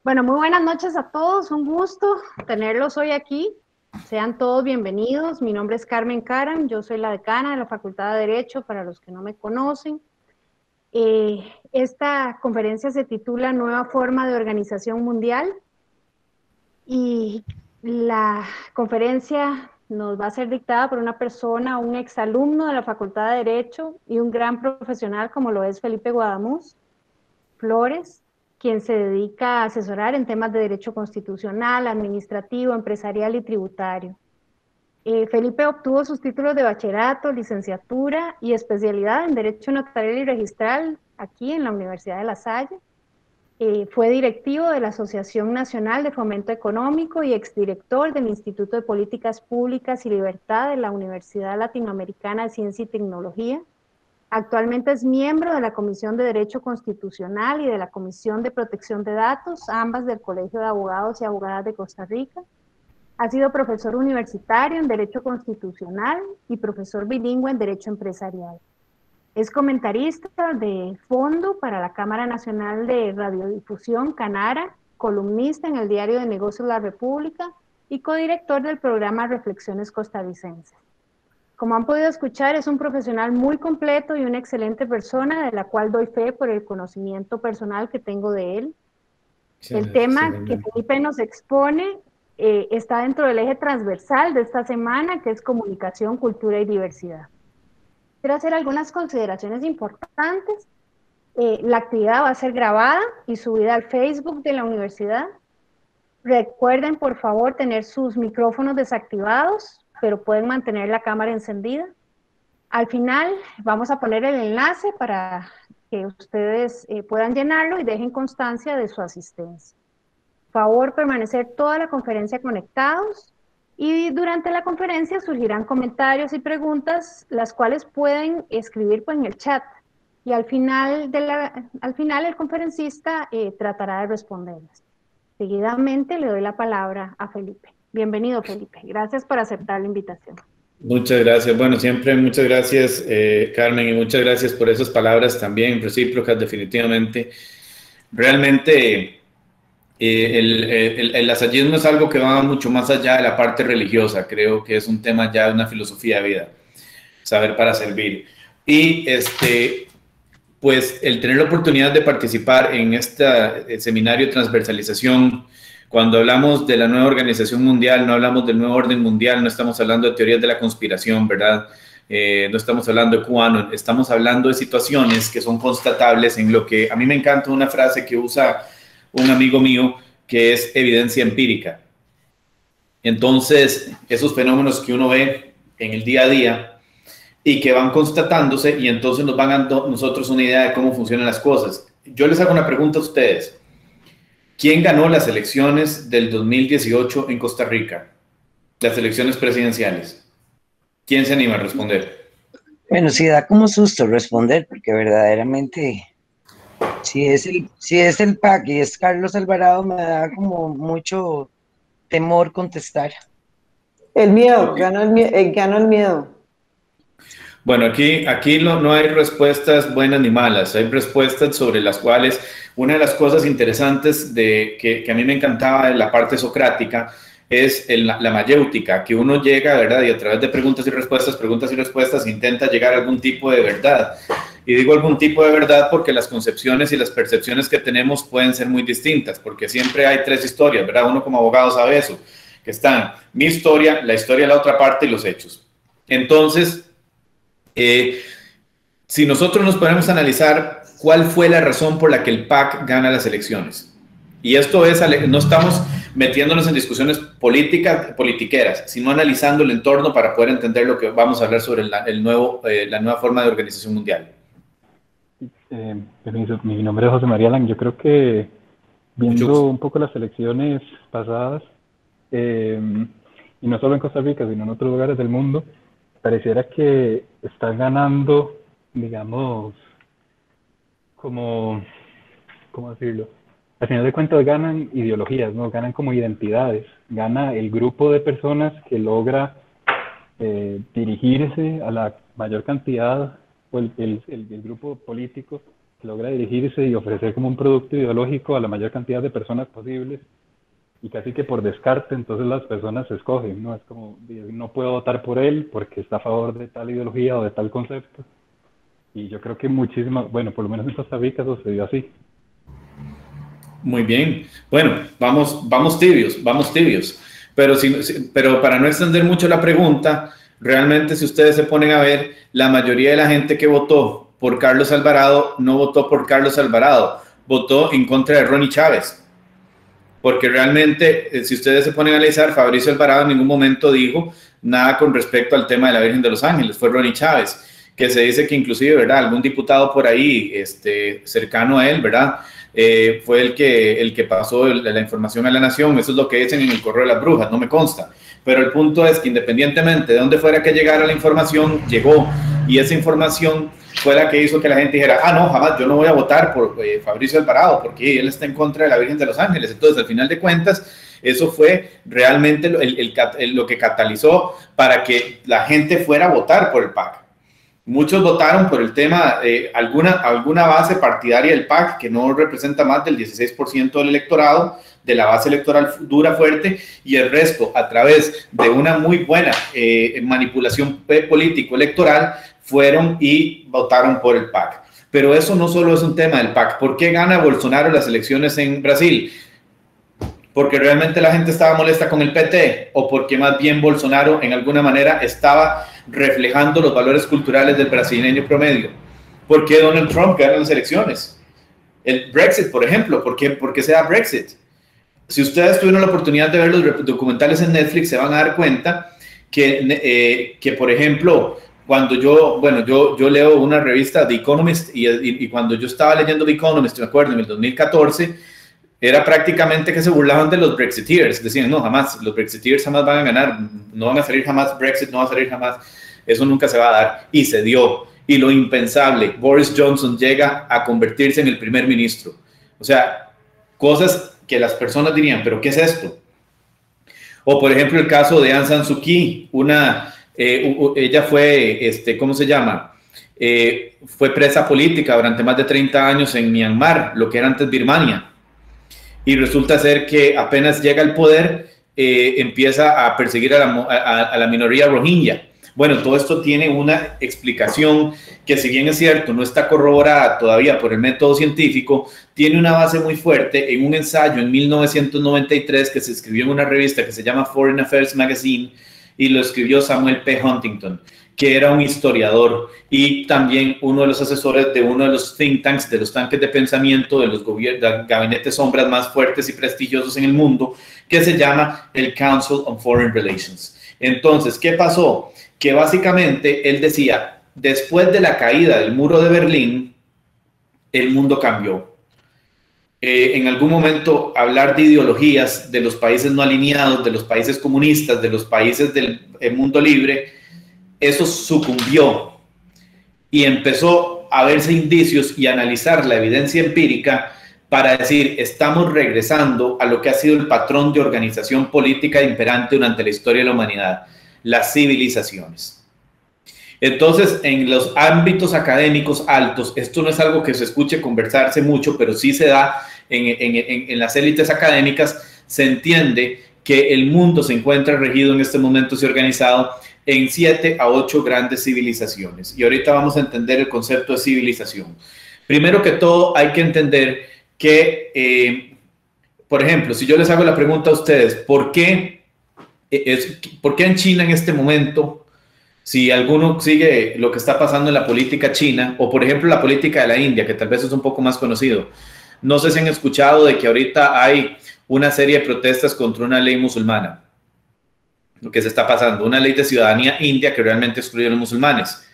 Bueno, muy buenas noches a todos, un gusto tenerlos hoy aquí. Sean todos bienvenidos. Mi nombre es Carmen Caram, yo soy la decana de la Facultad de Derecho, para los que no me conocen. Esta conferencia se titula Nueva forma de organización mundial y la conferencia nos va a ser dictada por una persona, un exalumno de la Facultad de Derecho y un gran profesional como lo es Felipe Guadamuz Flores, quien se dedica a asesorar en temas de derecho constitucional, administrativo, empresarial y tributario. Felipe obtuvo sus títulos de bachillerato, licenciatura y especialidad en Derecho Notarial y Registral aquí en la Universidad de La Salle. Fue directivo de la Asociación Nacional de Fomento Económico y exdirector del Instituto de Políticas Públicas y Libertad de la Universidad Latinoamericana de Ciencia y Tecnología. Actualmente es miembro de la Comisión de Derecho Constitucional y de la Comisión de Protección de Datos, ambas del Colegio de Abogados y Abogadas de Costa Rica. Ha sido profesor universitario en Derecho Constitucional y profesor bilingüe en Derecho Empresarial. Es comentarista de fondo para la Cámara Nacional de Radiodifusión, Canara, columnista en el Diario de Negocios La República y codirector del programa Reflexiones Costarricenses. Como han podido escuchar, es un profesional muy completo y una excelente persona, de la cual doy fe por el conocimiento personal que tengo de él. El tema que Felipe nos expone está dentro del eje transversal de esta semana, que es comunicación, cultura y diversidad. Quiero hacer algunas consideraciones importantes. La actividad va a ser grabada y subida al Facebook de la universidad. Recuerden, por favor, tener sus micrófonos desactivados, pero pueden mantener la cámara encendida. Al final vamos a poner el enlace para que ustedes puedan llenarlo y dejen constancia de su asistencia. Por favor, permanecer toda la conferencia conectados y durante la conferencia surgirán comentarios y preguntas, las cuales pueden escribir en el chat. Y al final el conferencista tratará de responderlas. Seguidamente le doy la palabra a Felipe. Bienvenido, Felipe. Gracias por aceptar la invitación. Muchas gracias. Bueno, siempre muchas gracias, Carmen, y muchas gracias por esas palabras también, recíprocas, definitivamente. Realmente, el lasallismo es algo que va mucho más allá de la parte religiosa. Creo que es un tema ya de una filosofía de vida, saber para servir. Y pues el tener la oportunidad de participar en este seminario de transversalización, cuando hablamos de la nueva organización mundial, no hablamos del nuevo orden mundial, no estamos hablando de teorías de la conspiración, ¿verdad? No estamos hablando de QAnon, estamos hablando de situaciones que son constatables en lo que a mí me encanta una frase que usa un amigo mío, que es evidencia empírica. Entonces, esos fenómenos que uno ve en el día a día y que van constatándose y entonces nos van dando nosotros una idea de cómo funcionan las cosas. Yo les hago una pregunta a ustedes. ¿Quién ganó las elecciones del 2018 en Costa Rica? Las elecciones presidenciales. ¿Quién se anima a responder? Bueno, sí da como susto responder, porque verdaderamente, si es el PAC y es Carlos Alvarado, me da como mucho temor contestar. El miedo, ganó el miedo. Bueno, aquí no hay respuestas buenas ni malas, hay respuestas sobre las cuales una de las cosas interesantes que a mí me encantaba de la parte socrática es la mayéutica, que uno llega, ¿verdad? Y a través de preguntas y respuestas, intenta llegar a algún tipo de verdad. Y digo algún tipo de verdad porque las concepciones y las percepciones que tenemos pueden ser muy distintas, porque siempre hay tres historias, ¿verdad? Uno como abogado sabe eso, que están mi historia, la historia de la otra parte y los hechos. Entonces, si nosotros nos ponemos a analizar cuál fue la razón por la que el PAC gana las elecciones, y esto es, no estamos metiéndonos en discusiones politiqueras, sino analizando el entorno para poder entender lo que vamos a hablar sobre la nueva forma de organización mundial. Permiso, mi nombre es José María Lang. Yo creo que viendo un poco las elecciones pasadas, y no solo en Costa Rica, sino en otros lugares del mundo, pareciera que están ganando, digamos, ¿cómo decirlo? Al final de cuentas ganan ideologías, ¿no? Ganan como identidades, gana el grupo de personas que logra dirigirse a la mayor cantidad, o el grupo político logra dirigirse y ofrecer como un producto ideológico a la mayor cantidad de personas posibles, y casi que por descarte entonces las personas se escogen, ¿no? Es como, no puedo votar por él porque está a favor de tal ideología o de tal concepto. Y yo creo que muchísimas, bueno, por lo menos en Costa Rica sucedió así. Muy bien. Bueno, vamos tibios. Pero para no extender mucho la pregunta, realmente si ustedes se ponen a ver, la mayoría de la gente que votó por Carlos Alvarado no votó por Carlos Alvarado, votó en contra de Ronnie Chávez. Porque realmente, si ustedes se ponen a analizar, Fabricio Alvarado en ningún momento dijo nada con respecto al tema de la Virgen de los Ángeles, fue Ronnie Chávez, que se dice que inclusive, ¿verdad?, algún diputado por ahí cercano a él, ¿verdad?, fue el que pasó la información a la Nación. Eso es lo que dicen en el Correo de las Brujas, no me consta. Pero el punto es que independientemente de dónde fuera que llegara la información, llegó, y esa información fue la que hizo que la gente dijera, no, jamás, yo no voy a votar por Fabricio Alvarado, porque él está en contra de la Virgen de los Ángeles. Entonces, al final de cuentas, eso fue realmente lo que catalizó para que la gente fuera a votar por el PAC. Muchos votaron por el tema de alguna base partidaria del PAC, que no representa más del 16% del electorado, de la base electoral dura, fuerte, y el resto, a través de una muy buena manipulación político-electoral, fueron y votaron por el PAC. Pero eso no solo es un tema del PAC. ¿Por qué gana Bolsonaro las elecciones en Brasil? ¿Porque realmente la gente estaba molesta con el PT? ¿O porque más bien Bolsonaro en alguna manera estaba reflejando los valores culturales del brasileño promedio? ¿Por qué Donald Trump gana las elecciones? El Brexit, por ejemplo, ¿por qué se da Brexit? Si ustedes tuvieron la oportunidad de ver los documentales en Netflix, se van a dar cuenta que por ejemplo, cuando yo leo una revista, The Economist, y cuando yo estaba leyendo The Economist, me acuerdo, en el 2014, era prácticamente que se burlaban de los Brexiteers. Decían, no, jamás, los Brexiteers jamás van a ganar, no van a salir jamás, Brexit no va a salir jamás, eso nunca se va a dar. Y se dio. Y lo impensable, Boris Johnson llega a convertirse en el primer ministro. O sea, cosas que las personas dirían, ¿pero qué es esto? O por ejemplo el caso de Aung San Suu Kyi, ella fue, ¿cómo se llama? Fue presa política durante más de 30 años en Myanmar, lo que era antes Birmania. Y resulta ser que apenas llega al poder, empieza a perseguir a la minoría rohingya. Bueno, todo esto tiene una explicación que, si bien es cierto, no está corroborada todavía por el método científico, tiene una base muy fuerte en un ensayo en 1993 que se escribió en una revista que se llama Foreign Affairs Magazine, y lo escribió Samuel P. Huntington, que era un historiador y también uno de los asesores de uno de los think tanks, de los tanques de pensamiento, de los gabinetes sombras más fuertes y prestigiosos en el mundo, que se llama el Council on Foreign Relations. Entonces, ¿qué pasó? Que básicamente él decía, después de la caída del muro de Berlín, el mundo cambió. En algún momento hablar de ideologías de los países no alineados, de los países comunistas, de los países del mundo libre, eso sucumbió y empezó a verse indicios y analizar la evidencia empírica para decir, estamos regresando a lo que ha sido el patrón de organización política imperante durante la historia de la humanidad, las civilizaciones. Entonces, en los ámbitos académicos altos, esto no es algo que se escuche conversarse mucho, pero sí se da en las élites académicas. Se entiende que el mundo se encuentra regido en este momento y organizado en 7 a 8 grandes civilizaciones. Y ahorita vamos a entender el concepto de civilización. Primero que todo, hay que entender que, por ejemplo, si yo les hago la pregunta a ustedes, ¿por qué en China en este momento, si alguno sigue lo que está pasando en la política china, o por ejemplo la política de la India, que tal vez es un poco más conocido, no sé si han escuchado de que ahorita hay una serie de protestas contra una ley musulmana, lo que se está pasando, una ley de ciudadanía india que realmente excluye a los musulmanes.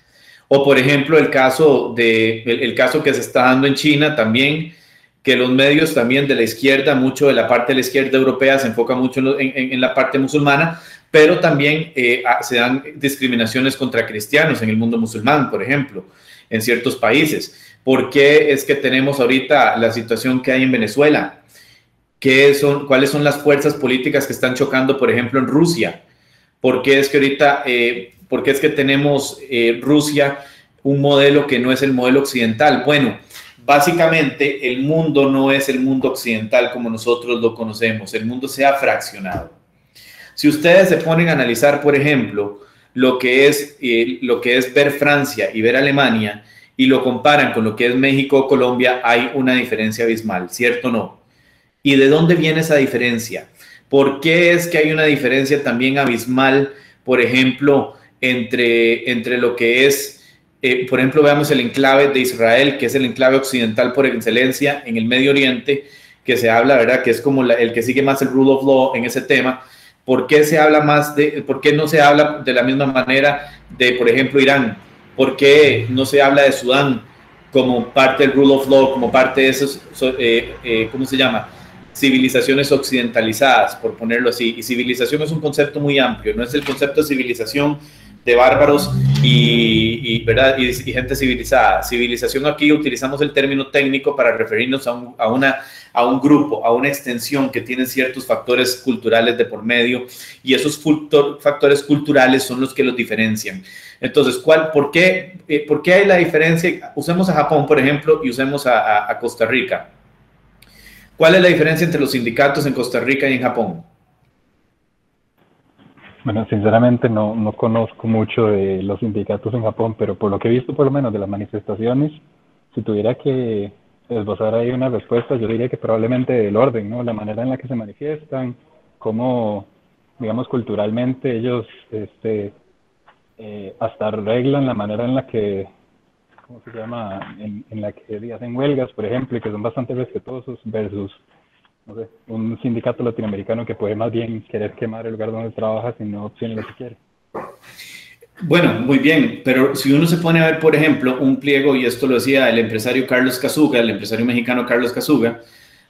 O por ejemplo el caso que se está dando en China también, que los medios también de la izquierda, mucho de la parte de la izquierda europea se enfoca mucho en la parte musulmana, pero también se dan discriminaciones contra cristianos en el mundo musulmán, por ejemplo, en ciertos países. ¿Por qué es que tenemos ahorita la situación que hay en Venezuela? ¿Cuáles son las fuerzas políticas que están chocando, por ejemplo, en Rusia? ¿Por qué es que ahorita, por qué es que tenemos Rusia un modelo que no es el modelo occidental? Bueno, básicamente el mundo no es el mundo occidental como nosotros lo conocemos, el mundo se ha fraccionado. Si ustedes se ponen a analizar, por ejemplo, lo que es ver Francia y ver Alemania y lo comparan con lo que es México o Colombia, hay una diferencia abismal, ¿cierto o no? ¿Y de dónde viene esa diferencia? ¿Por qué es que hay una diferencia también abismal, por ejemplo, entre lo que es, por ejemplo, veamos el enclave de Israel, que es el enclave occidental por excelencia en el Medio Oriente, que se habla, ¿verdad?, que es como el que sigue más el rule of law en ese tema. ¿Por qué por qué no se habla de la misma manera de, por ejemplo, Irán? ¿Por qué no se habla de Sudán como parte del rule of law, como parte de esos, ¿cómo se llama?, civilizaciones occidentalizadas, por ponerlo así? Y civilización es un concepto muy amplio, no es el concepto de civilización de bárbaros ¿verdad?, y gente civilizada. Civilización, aquí utilizamos el término técnico para referirnos a un grupo, a una extensión que tiene ciertos factores culturales de por medio, y esos factores culturales son los que los diferencian. Entonces, ¿por qué hay la diferencia? Usemos a Japón, por ejemplo, y usemos a Costa Rica. ¿Cuál es la diferencia entre los sindicatos en Costa Rica y en Japón? Bueno, sinceramente no conozco mucho de los sindicatos en Japón, pero por lo que he visto, por lo menos de las manifestaciones, si tuviera que esbozar ahí una respuesta, yo diría que probablemente el orden, ¿no? La manera en la que se manifiestan, cómo, digamos, culturalmente ellos hasta arreglan la manera en la que, ¿cómo se llama?, en la que hacen huelgas, por ejemplo, y que son bastante respetuosos versus, no sé, un sindicato latinoamericano que puede más bien querer quemar el lugar donde trabaja si no obtiene lo que quiere. Bueno, muy bien, pero si uno se pone a ver, por ejemplo, un pliego, y esto lo decía el empresario Carlos Casuga, el empresario mexicano Carlos Casuga,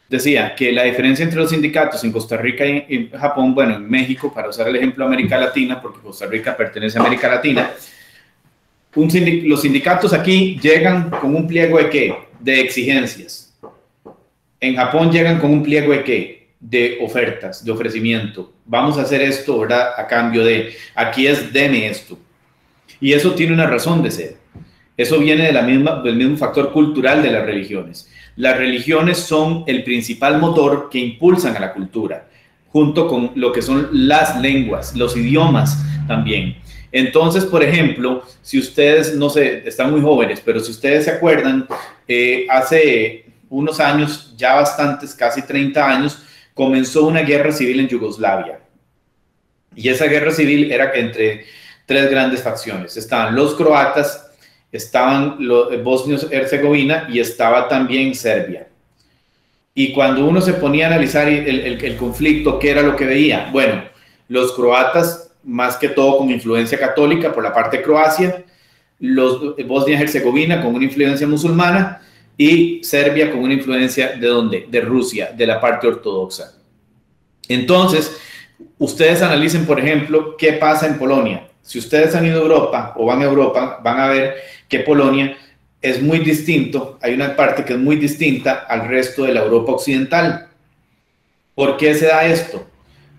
decía que la diferencia entre los sindicatos en Costa Rica y en Japón, bueno, en México, para usar el ejemplo de América Latina, porque Costa Rica pertenece a América Latina, los sindicatos aquí llegan con un pliego de ¿qué? De exigencias. En Japón llegan con un pliego de ¿qué? De ofertas, de ofrecimiento. Vamos a hacer esto, ¿verdad?, a cambio de, aquí es deme esto. Y eso tiene una razón de ser. Eso viene del mismo factor cultural de las religiones. Las religiones son el principal motor que impulsan a la cultura, junto con lo que son las lenguas, los idiomas también. Entonces, por ejemplo, si ustedes, no sé, están muy jóvenes, pero si ustedes se acuerdan, hace unos años, ya bastantes, casi 30 años, comenzó una guerra civil en Yugoslavia. Y esa guerra civil era entre tres grandes facciones. Estaban los croatas, estaban los bosnios Herzegovina y estaba también Serbia. Y cuando uno se ponía a analizar el conflicto, ¿qué era lo que veía? Bueno, los croatas, más que todo con influencia católica por la parte de Croacia, los Bosnia-Herzegovina con una influencia musulmana y Serbia con una influencia ¿de dónde? De Rusia, de la parte ortodoxa. Entonces, ustedes analicen, por ejemplo, qué pasa en Polonia. Si ustedes han ido a Europa o van a Europa, van a ver que Polonia es muy distinto, hay una parte que es muy distinta al resto de la Europa occidental. ¿Por qué se da esto?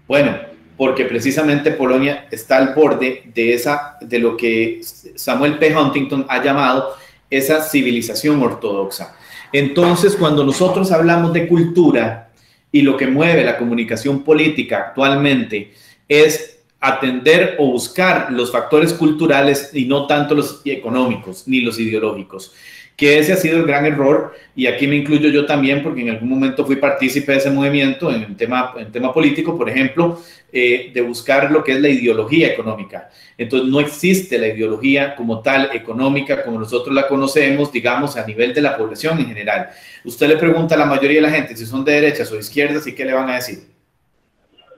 Bueno, porque precisamente Polonia está al borde de lo que Samuel P. Huntington ha llamado esa civilización ortodoxa. Entonces, cuando nosotros hablamos de cultura y lo que mueve la comunicación política actualmente es atender o buscar los factores culturales y no tanto los económicos ni los ideológicos, que ese ha sido el gran error, y aquí me incluyo yo también porque en algún momento fui partícipe de ese movimiento en tema político, por ejemplo, de buscar lo que es la ideología económica. Entonces no existe la ideología como tal económica como nosotros la conocemos, digamos, a nivel de la población en general. Usted le pregunta a la mayoría de la gente si son de derechas o de izquierdas, ¿y qué le van a decir?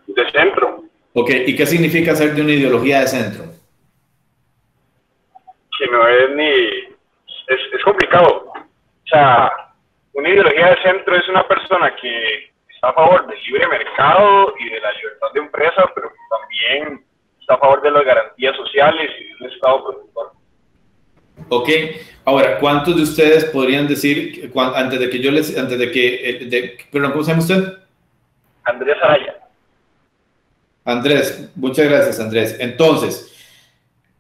De centro. Ok, ¿y qué significa ser de una ideología de centro? Que no es ni... Es complicado. O sea, una ideología de centro es una persona que está a favor del libre mercado y de la libertad de empresa, pero que también está a favor de las garantías sociales y de un Estado protector. Ok, ahora, ¿cuántos de ustedes podrían decir, perdón, ¿cómo se llama usted? Andrés Araya. Andrés, muchas gracias, Andrés. Entonces,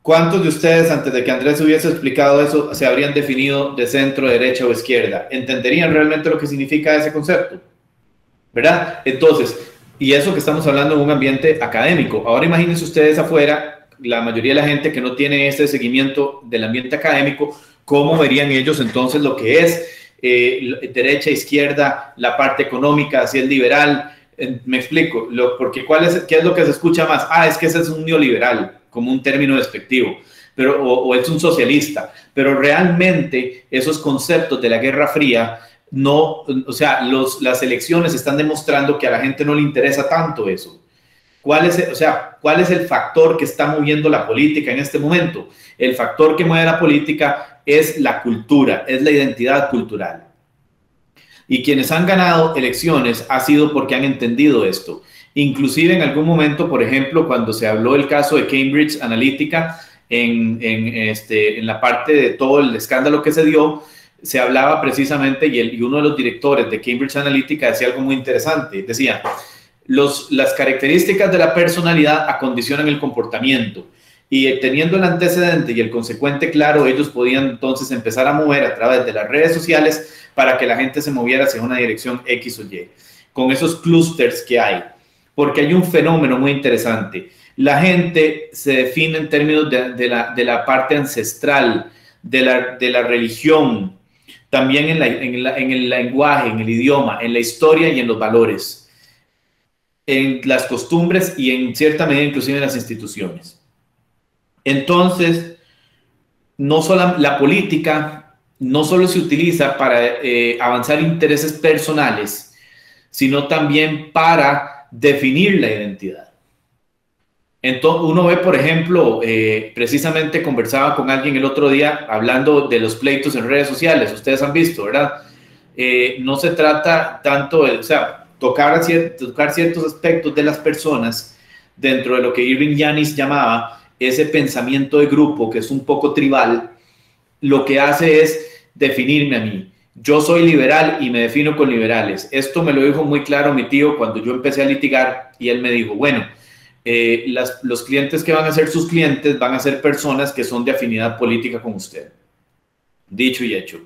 ¿Cuántos de ustedes, antes de que Andrés hubiese explicado eso, se habrían definido de centro, derecha o izquierda? ¿Entenderían realmente lo que significa ese concepto? ¿Verdad? Entonces, y eso que estamos hablando en un ambiente académico. Ahora imagínense ustedes afuera, la mayoría de la gente que no tiene este seguimiento del ambiente académico, ¿cómo verían ellos entonces lo que es derecha, izquierda, la parte económica, si es liberal? Me explico, porque ¿qué es lo que se escucha más? Ah, es que ese es un neoliberal, como un término despectivo, pero, o es un socialista, pero realmente esos conceptos de la Guerra Fría no, o sea, las elecciones están demostrando que a la gente no le interesa tanto eso. ¿Cuál es el factor que está moviendo la política en este momento? El factor que mueve la política es la cultura, es la identidad cultural. Y quienes han ganado elecciones ha sido porque han entendido esto. Inclusive en algún momento, por ejemplo, cuando se habló del caso de Cambridge Analytica, en la parte de todo el escándalo que se dio, se hablaba precisamente, y uno de los directores de Cambridge Analytica decía algo muy interesante. Decía, las características de la personalidad acondicionan el comportamiento. Y teniendo el antecedente y el consecuente claro, ellos podían entonces empezar a mover a través de las redes sociales para que la gente se moviera hacia una dirección X o Y, con esos clústeres que hay. Porque hay un fenómeno muy interesante. La gente se define en términos de la parte ancestral, de la religión, también en el lenguaje, en el idioma, en la historia y en los valores, en las costumbres y en cierta medida inclusive en las instituciones. Entonces, la política no solo se utiliza para avanzar intereses personales, sino también para definir la identidad. Entonces, uno ve, por ejemplo, precisamente conversaba con alguien el otro día hablando de los pleitos en redes sociales, ustedes han visto, ¿verdad? No se trata tanto de, tocar ciertos aspectos de las personas dentro de lo que Irving Yanis llamaba ese pensamiento de grupo, que es un poco tribal. Lo que hace es definirme a mí. Yo soy liberal y me defino con liberales. Esto me lo dijo muy claro mi tío cuando yo empecé a litigar, y él me dijo, bueno, los clientes que van a ser sus clientes van a ser personas que son de afinidad política con usted. Dicho y hecho.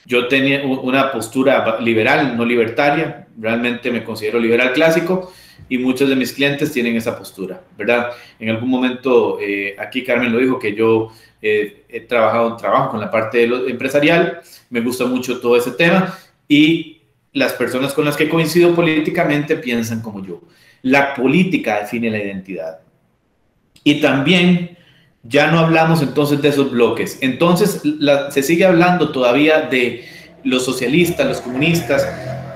Yo tenía una postura liberal, no libertaria. Realmente me considero liberal clásico y muchos de mis clientes tienen esa postura, ¿verdad? En algún momento, aquí Carmen lo dijo, que yo trabajo con la parte empresarial, me gusta mucho todo ese tema y las personas con las que coincido políticamente piensan como yo. La política define la identidad. Y también ya no hablamos entonces de esos bloques. Entonces se sigue hablando todavía de los socialistas, los comunistas,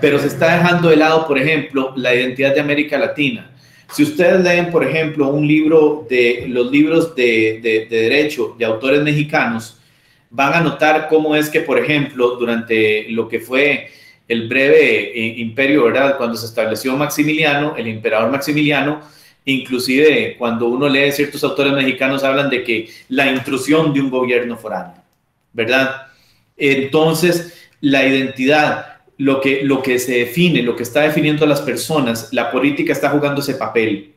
pero se está dejando de lado, por ejemplo, la identidad de América Latina. Si ustedes leen, por ejemplo, los libros de derecho de autores mexicanos, van a notar cómo es que, por ejemplo, durante lo que fue el breve imperio, ¿verdad? Cuando se estableció Maximiliano, el emperador Maximiliano, inclusive cuando uno lee ciertos autores mexicanos hablan de que la intrusión de un gobierno foráneo, ¿verdad? Entonces, la identidad, lo que se define, lo que está definiendo a las personas, la política está jugando ese papel.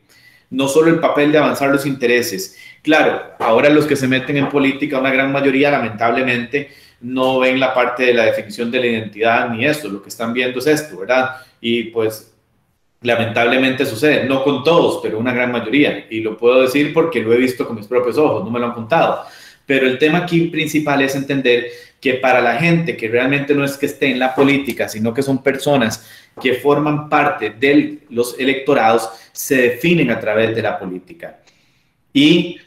No solo el papel de avanzar los intereses. Claro, ahora los que se meten en política, una gran mayoría, lamentablemente, no ven la parte de la definición de la identidad ni esto. Lo que están viendo es esto, ¿verdad? Y pues, lamentablemente sucede. No con todos, pero una gran mayoría. Y lo puedo decir porque lo he visto con mis propios ojos, no me lo han contado. Pero el tema aquí principal es entender que para la gente que realmente no es que esté en la política, sino que son personas que forman parte de los electorados, se definen a través de la política. Y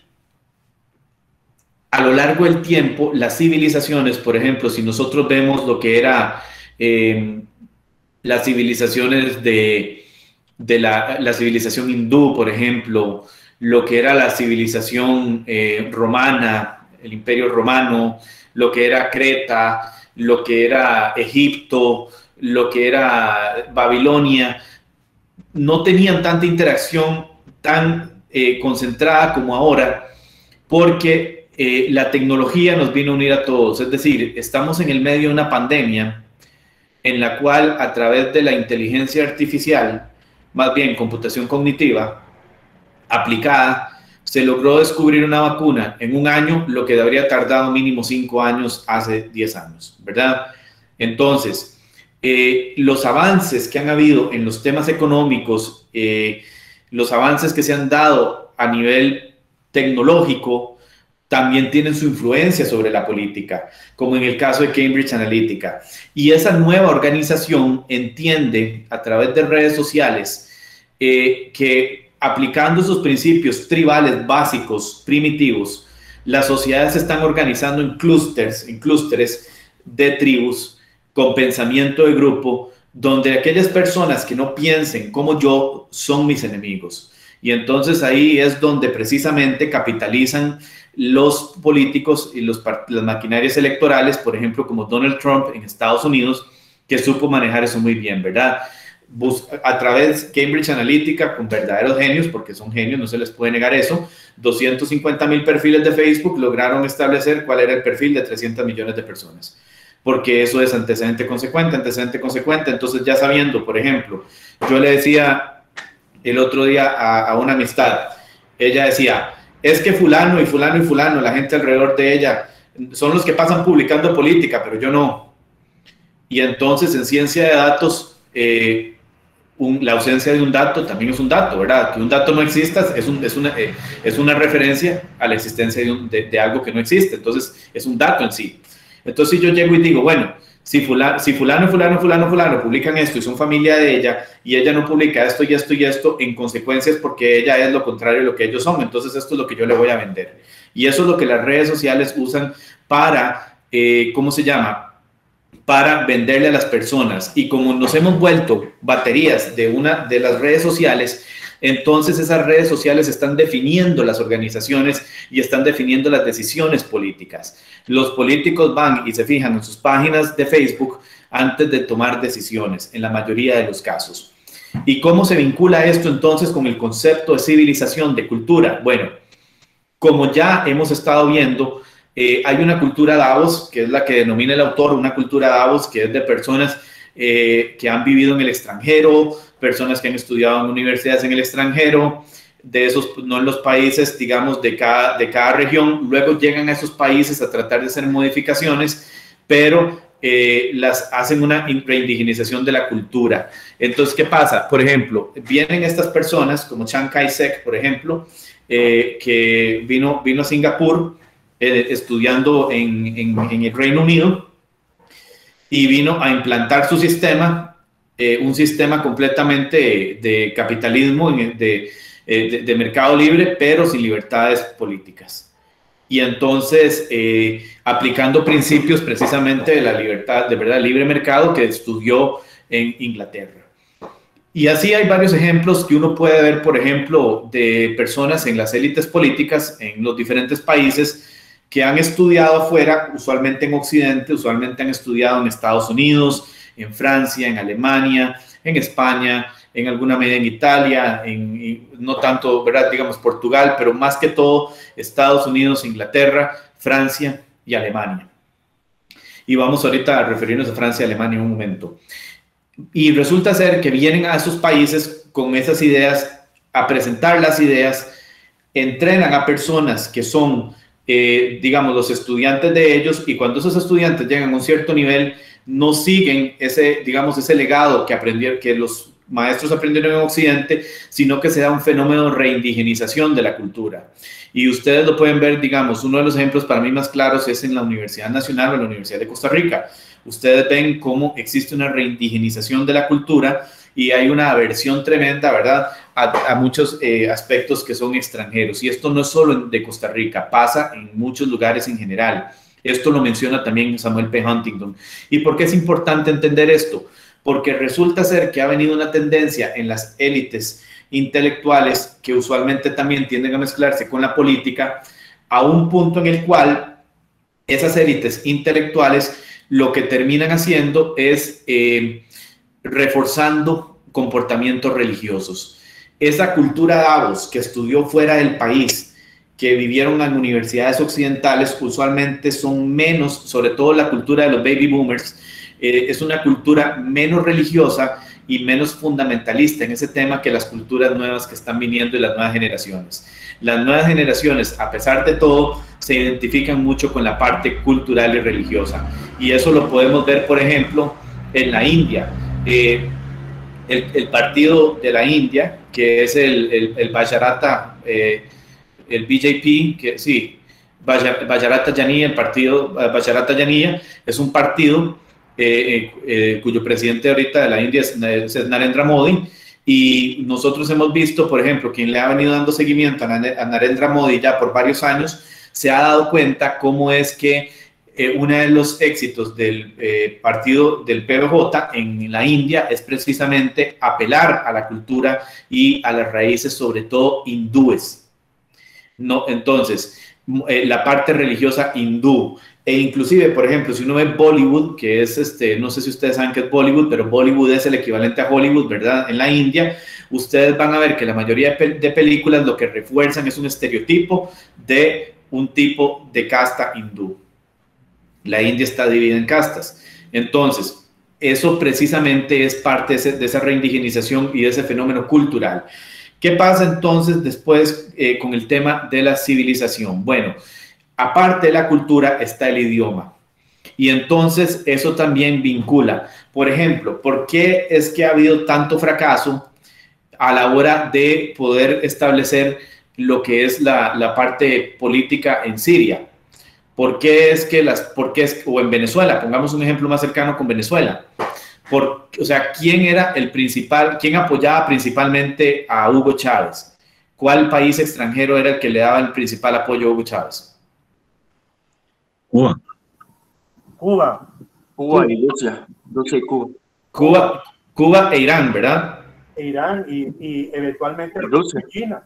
a lo largo del tiempo, las civilizaciones, por ejemplo, si nosotros vemos lo que era las civilizaciones la civilización hindú, por ejemplo, lo que era la civilización romana, el Imperio Romano, lo que era Creta, lo que era Egipto, lo que era Babilonia, no tenían tanta interacción tan concentrada como ahora, porque la tecnología nos vino a unir a todos. Es decir, estamos en el medio de una pandemia en la cual, a través de la inteligencia artificial, más bien computación cognitiva aplicada, se logró descubrir una vacuna en un año, lo que habría tardado mínimo 5 años hace 10 años, ¿verdad? Entonces, los avances que han habido en los temas económicos, los avances que se han dado a nivel tecnológico, también tienen su influencia sobre la política, como en el caso de Cambridge Analytica. Y esa nueva organización entiende a través de redes sociales que aplicando esos principios tribales básicos, primitivos, las sociedades se están organizando en clústeres de tribus con pensamiento de grupo, donde aquellas personas que no piensen como yo son mis enemigos. Y entonces ahí es donde precisamente capitalizan los políticos y las maquinarias electorales, por ejemplo, como Donald Trump en Estados Unidos, que supo manejar eso muy bien, ¿verdad? A través de Cambridge Analytica, con verdaderos genios, porque son genios, no se les puede negar eso, 250,000 perfiles de Facebook lograron establecer cuál era el perfil de 300 millones de personas. Porque eso es antecedente consecuente. Entonces, ya sabiendo, por ejemplo, yo le decía el otro día a una amistad, ella decía, es que fulano y fulano y fulano, la gente alrededor de ella, son los que pasan publicando política, pero yo no. Y entonces, en ciencia de datos, la ausencia de un dato también es un dato, ¿verdad? Que un dato no exista es una referencia a la existencia de algo que no existe. Entonces, es un dato en sí. Entonces, si yo llego y digo, bueno, si fulano publican esto y son familia de ella y ella no publica esto y esto y esto, en consecuencia es porque ella es lo contrario de lo que ellos son. Entonces, esto es lo que yo le voy a vender. Y eso es lo que las redes sociales usan para, ¿cómo se llama? Para venderle a las personas. Y como nos hemos vuelto baterías de una de las redes sociales, entonces esas redes sociales están definiendo las organizaciones y están definiendo las decisiones políticas. Los políticos van y se fijan en sus páginas de Facebook antes de tomar decisiones, en la mayoría de los casos. ¿Y cómo se vincula esto entonces con el concepto de civilización, de cultura? Bueno, como ya hemos estado viendo, hay una cultura Davos, que es la que denomina el autor, una cultura Davos que es de personas que han vivido en el extranjero, personas que han estudiado en universidades en el extranjero, de esos, no en los países, digamos, de cada región, luego llegan a esos países a tratar de hacer modificaciones, pero las hacen una reindigenización de la cultura. Entonces, ¿qué pasa? Por ejemplo, vienen estas personas, como Chiang Kai-shek, por ejemplo, que vino a Singapur estudiando en el Reino Unido y vino a implantar su sistema, un sistema completamente de capitalismo, de mercado libre, pero sin libertades políticas. Y entonces, aplicando principios precisamente de la libertad, de verdad, libre mercado que estudió en Inglaterra. Y así hay varios ejemplos que uno puede ver, por ejemplo, de personas en las élites políticas en los diferentes países que han estudiado afuera, usualmente en Occidente, usualmente han estudiado en Estados Unidos, en Francia, en Alemania, en España, en alguna medida en Italia, no tanto, ¿verdad? Digamos Portugal, pero más que todo Estados Unidos, Inglaterra, Francia y Alemania. Y vamos ahorita a referirnos a Francia y Alemania en un momento. Y resulta ser que vienen a esos países con esas ideas, a presentar las ideas, entrenan a personas que son, digamos, los estudiantes de ellos, y cuando esos estudiantes llegan a un cierto nivel, no siguen ese legado que los maestros aprendieron en Occidente, sino que se da un fenómeno de reindigenización de la cultura. Y ustedes lo pueden ver, digamos, uno de los ejemplos para mí más claros es en la Universidad Nacional o en la Universidad de Costa Rica. Ustedes ven cómo existe una reindigenización de la cultura y hay una aversión tremenda, ¿verdad?, a muchos aspectos que son extranjeros. Y esto no es solo de Costa Rica, pasa en muchos lugares en general. Esto lo menciona también Samuel P. Huntington. ¿Y por qué es importante entender esto? Porque resulta ser que ha venido una tendencia en las élites intelectuales que usualmente también tienden a mezclarse con la política, a un punto en el cual esas élites intelectuales lo que terminan haciendo es reforzando comportamientos religiosos. Esa cultura Davos que estudió fuera del país, que vivieron en universidades occidentales, usualmente son menos, sobre todo la cultura de los baby boomers, es una cultura menos religiosa y menos fundamentalista en ese tema que las culturas nuevas que están viniendo y las nuevas generaciones. Las nuevas generaciones, a pesar de todo, se identifican mucho con la parte cultural y religiosa. Y eso lo podemos ver, por ejemplo, en la India. El partido de la India, que es el Bharata, el BJP, que sí, Bharata Janiya, el partido Bharata Janiya, es un partido cuyo presidente ahorita de la India es Narendra Modi, y nosotros hemos visto, por ejemplo, quien le ha venido dando seguimiento a Narendra Modi ya por varios años, se ha dado cuenta cómo es que uno de los éxitos del partido del PVJ en la India es precisamente apelar a la cultura y a las raíces, sobre todo hindúes. No, entonces, la parte religiosa hindú, e inclusive, por ejemplo, si uno ve Bollywood, que es no sé si ustedes saben qué es Bollywood, pero Bollywood es el equivalente a Hollywood, ¿verdad? En la India, ustedes van a ver que la mayoría de películas lo que refuerzan es un estereotipo de un tipo de casta hindú. La India está dividida en castas. Entonces, eso precisamente es parte de esa reindigenización y de ese fenómeno cultural. ¿Qué pasa entonces después con el tema de la civilización? Bueno, aparte de la cultura está el idioma. Y entonces eso también vincula. Por ejemplo, ¿por qué es que ha habido tanto fracaso a la hora de poder establecer lo que es la parte política en Siria? ¿Por qué es que o en Venezuela, pongamos un ejemplo más cercano con Venezuela? O sea, ¿quién era el principal, quién apoyaba principalmente a Hugo Chávez? ¿Cuál país extranjero era el que le daba el principal apoyo a Hugo Chávez? Cuba. Cuba y Rusia. Rusia y Cuba. Cuba e Irán, ¿verdad? Irán y eventualmente Rusia. China.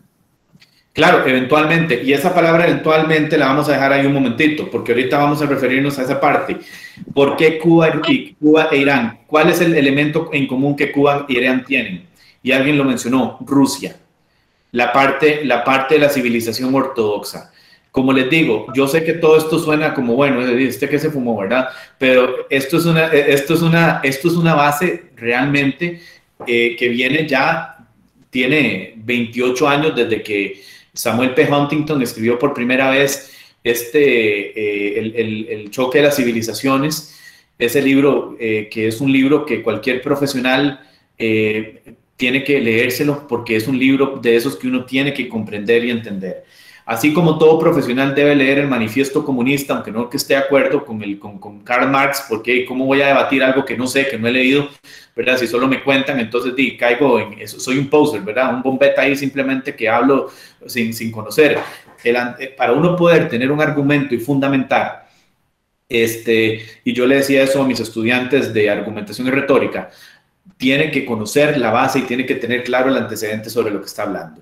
Claro, eventualmente. Y esa palabra eventualmente la vamos a dejar ahí un momentito, porque ahorita vamos a referirnos a esa parte. ¿Por qué Cuba e Irán? ¿Cuál es el elemento en común que Cuba y Irán tienen? Y alguien lo mencionó, Rusia. La parte de la civilización ortodoxa. Como les digo, yo sé que todo esto suena como, bueno, este que se fumó, ¿verdad? Pero esto es una base realmente que viene ya, tiene 28 años desde que Samuel P. Huntington escribió por primera vez el choque de las civilizaciones, ese libro que es un libro que cualquier profesional tiene que leérselo, porque es un libro de esos que uno tiene que comprender y entender. Así como todo profesional debe leer el Manifiesto Comunista, aunque no que esté de acuerdo con Karl Marx, porque ¿cómo voy a debatir algo que no sé, que no he leído, ¿verdad? Si solo me cuentan, entonces caigo en eso, soy un poser, ¿verdad? Un bombeta ahí simplemente que hablo sin conocer. Para uno poder tener un argumento y fundamentar, y yo le decía eso a mis estudiantes de argumentación y retórica, tiene que conocer la base y tiene que tener claro el antecedente sobre lo que está hablando.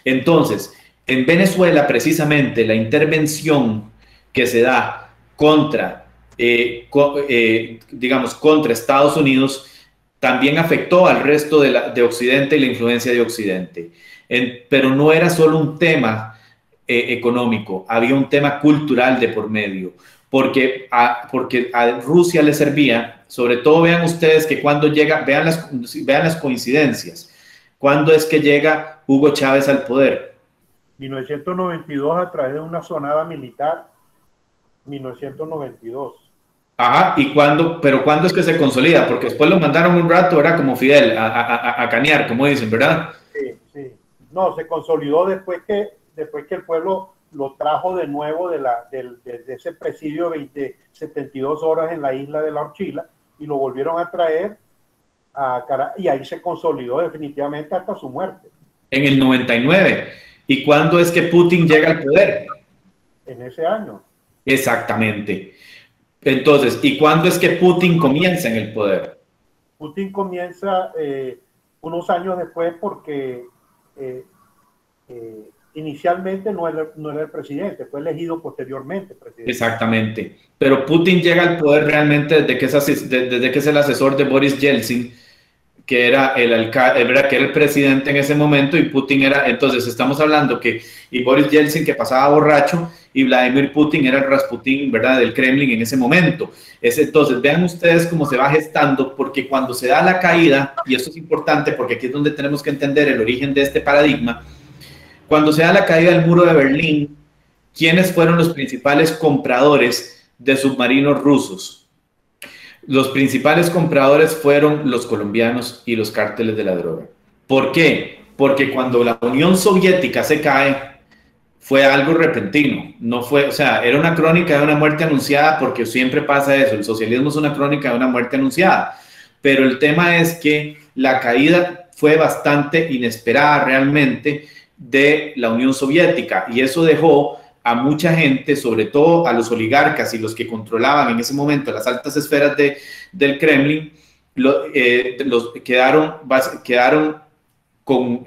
Entonces, en Venezuela, precisamente, la intervención que se da contra, contra Estados Unidos también afectó al resto de Occidente y la influencia de Occidente. Pero no era solo un tema económico, había un tema cultural de por medio, porque a Rusia le servía, sobre todo vean ustedes que cuando llega, vean las coincidencias, ¿cuándo es que llega Hugo Chávez al poder? 1992 a través de una sonada militar, 1992. Ajá, pero ¿cuándo es que se consolida? Porque después lo mandaron un rato, era como Fidel, a canear, como dicen, ¿verdad? Sí. No, se consolidó después que el pueblo lo trajo de nuevo de ese presidio de 72 horas en la isla de La Orchila y lo volvieron a traer y ahí se consolidó definitivamente hasta su muerte. En el 99. ¿Y cuándo es que Putin llega al poder? En ese año. Exactamente. Entonces, ¿y cuándo es que Putin comienza en el poder? Putin comienza unos años después porque inicialmente no era el presidente, fue elegido posteriormente presidente. Exactamente. Pero Putin llega al poder realmente desde que es el asesor de Boris Yeltsin, que era el alcalde, que era el presidente en ese momento, y Putin era, entonces estamos hablando que, y Boris Yeltsin, que pasaba borracho, y Vladimir Putin era el Rasputín, ¿verdad?, del Kremlin en ese momento. Entonces, vean ustedes cómo se va gestando, porque cuando se da la caída, y esto es importante porque aquí es donde tenemos que entender el origen de este paradigma, cuando se da la caída del muro de Berlín, ¿quiénes fueron los principales compradores de submarinos rusos? Los principales compradores fueron los colombianos y los cárteles de la droga. ¿Por qué? Porque cuando la Unión Soviética se cae, fue algo repentino. No fue, o sea, era una crónica de una muerte anunciada, porque siempre pasa eso. El socialismo es una crónica de una muerte anunciada. Pero el tema es que la caída fue bastante inesperada realmente de la Unión Soviética, y eso dejó a mucha gente, sobre todo a los oligarcas y los que controlaban en ese momento las altas esferas del Kremlin, quedaron con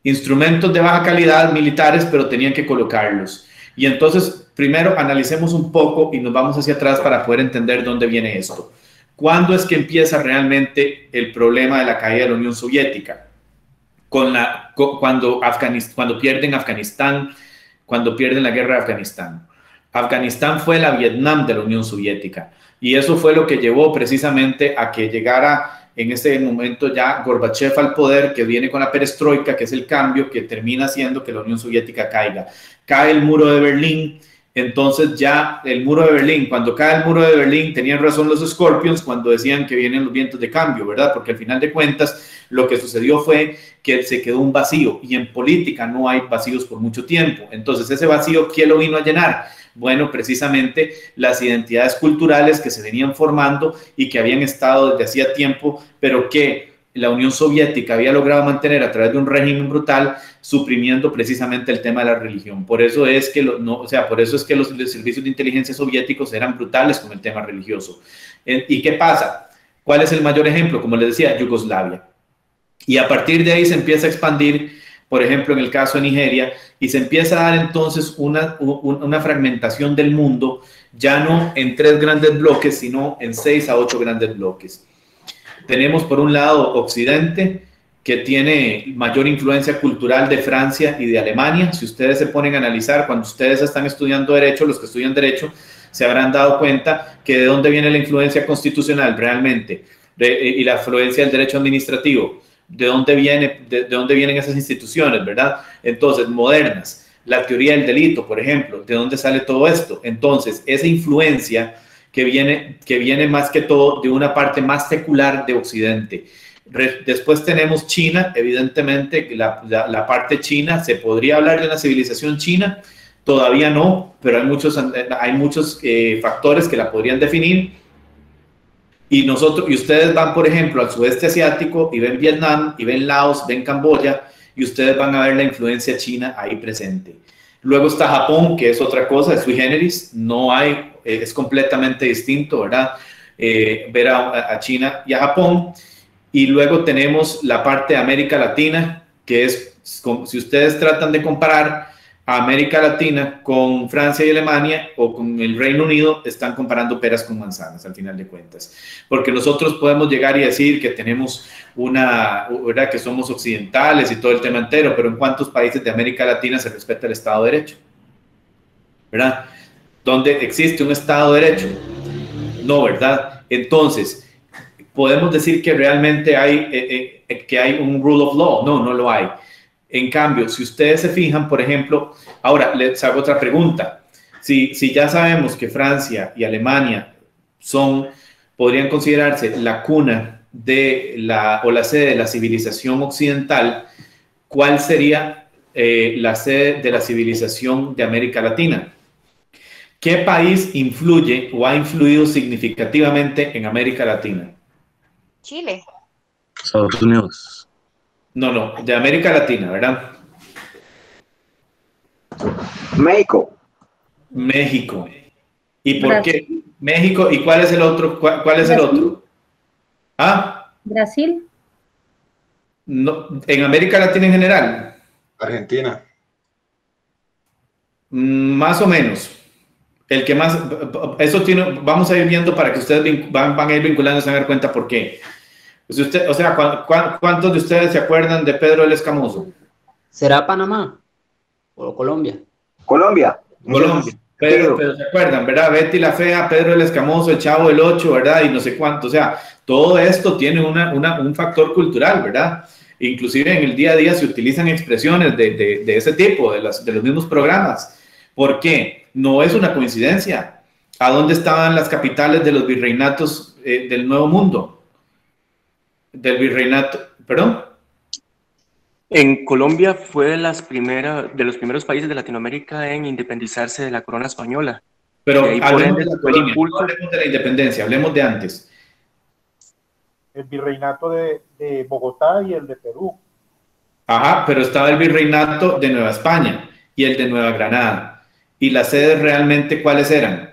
instrumentos de baja calidad militares, pero tenían que colocarlos. Y entonces, primero analicemos un poco y nos vamos hacia atrás para poder entender dónde viene esto. ¿Cuándo es que empieza realmente el problema de la caída de la Unión Soviética? Cuando pierden Afganistán, cuando pierden la guerra de Afganistán. Afganistán fue la Vietnam de la Unión Soviética, y eso fue lo que llevó precisamente a que llegara en ese momento ya Gorbachev al poder, que viene con la perestroika, que es el cambio que termina haciendo que la Unión Soviética caiga. Cae el muro de Berlín. Entonces ya el muro de Berlín, cuando cae el muro de Berlín, tenían razón los Scorpions cuando decían que vienen los vientos de cambio, ¿verdad? Porque al final de cuentas lo que sucedió fue que se quedó un vacío, y en política no hay vacíos por mucho tiempo. Entonces ese vacío, ¿quién lo vino a llenar? Bueno, precisamente las identidades culturales que se venían formando y que habían estado desde hacía tiempo, pero que la Unión Soviética había logrado mantener a través de un régimen brutal, suprimiendo precisamente el tema de la religión. Por eso es que, por eso es que los servicios de inteligencia soviéticos eran brutales con el tema religioso. ¿Y qué pasa? ¿Cuál es el mayor ejemplo? Como les decía, Yugoslavia. Y a partir de ahí se empieza a expandir, por ejemplo, en el caso de Nigeria, y se empieza a dar entonces una fragmentación del mundo, ya no en 3 grandes bloques, sino en 6 a 8 grandes bloques. Tenemos por un lado Occidente, que tiene mayor influencia cultural de Francia y de Alemania. Si ustedes se ponen a analizar, cuando ustedes están estudiando Derecho, los que estudian Derecho, se habrán dado cuenta que de dónde viene la influencia constitucional realmente, y la influencia del derecho administrativo, de dónde vienen esas instituciones, ¿verdad? Entonces, modernas, la teoría del delito, por ejemplo, ¿de dónde sale todo esto? Entonces, esa influencia que viene más que todo de una parte más secular de Occidente. Después tenemos China, evidentemente la parte china, ¿se podría hablar de una civilización china? Todavía no, pero hay muchos factores que la podrían definir. Y ustedes van, por ejemplo, al sudeste asiático y ven Vietnam, y ven Laos, ven Camboya, y ustedes van a ver la influencia china ahí presente. Luego está Japón, que es otra cosa, es sui generis, es completamente distinto, ¿verdad? Ver a China y a Japón. Y luego tenemos la parte de América Latina, que es, si ustedes tratan de comparar a América Latina con Francia y Alemania o con el Reino Unido, están comparando peras con manzanas al final de cuentas. Porque nosotros podemos llegar y decir que tenemos ¿verdad?, que somos occidentales y todo el tema entero, pero ¿en cuántos países de América Latina se respeta el Estado de Derecho? ¿Verdad? ¿Dónde existe un Estado de Derecho? No, ¿verdad? Entonces, ¿podemos decir que realmente hay un rule of law? No, no lo hay. En cambio, si ustedes se fijan, por ejemplo, ahora les hago otra pregunta. Si ya sabemos que Francia y Alemania podrían considerarse la cuna o la sede de la civilización occidental, ¿cuál sería la sede de la civilización de América Latina? ¿Qué país influye o ha influido significativamente en América Latina? Chile. Estados Unidos. No, de América Latina, ¿verdad? México. México. ¿Y por qué? México. ¿Y cuál es el otro? ¿Cuál es el otro? ¿Ah? Brasil. No, en América Latina en general. Argentina. Más o menos. El que más, vamos a ir viendo para que ustedes van a ir vinculando y se van a dar cuenta por qué. O sea, ¿cuántos de ustedes se acuerdan de Pedro el Escamoso? ¿Será Panamá o Colombia? Colombia. Colombia. Pero se acuerdan, ¿verdad? Betty la Fea, Pedro el Escamoso, el Chavo del Ocho, ¿verdad? Y no sé cuánto. O sea, todo esto tiene un factor cultural, ¿verdad? Inclusive en el día a día se utilizan expresiones de ese tipo, de los mismos programas. ¿Por qué? No es una coincidencia. ¿A dónde estaban las capitales de los virreinatos del Nuevo Mundo? Del virreinato, ¿perdón? En Colombia fue de los primeros países de Latinoamérica en independizarse de la corona española. Pero hablemos de la colonia, no hablemos de la independencia, hablemos de antes. El virreinato de Bogotá y el de Perú. Ajá, pero estaba el virreinato de Nueva España y el de Nueva Granada. ¿Y las sedes realmente cuáles eran?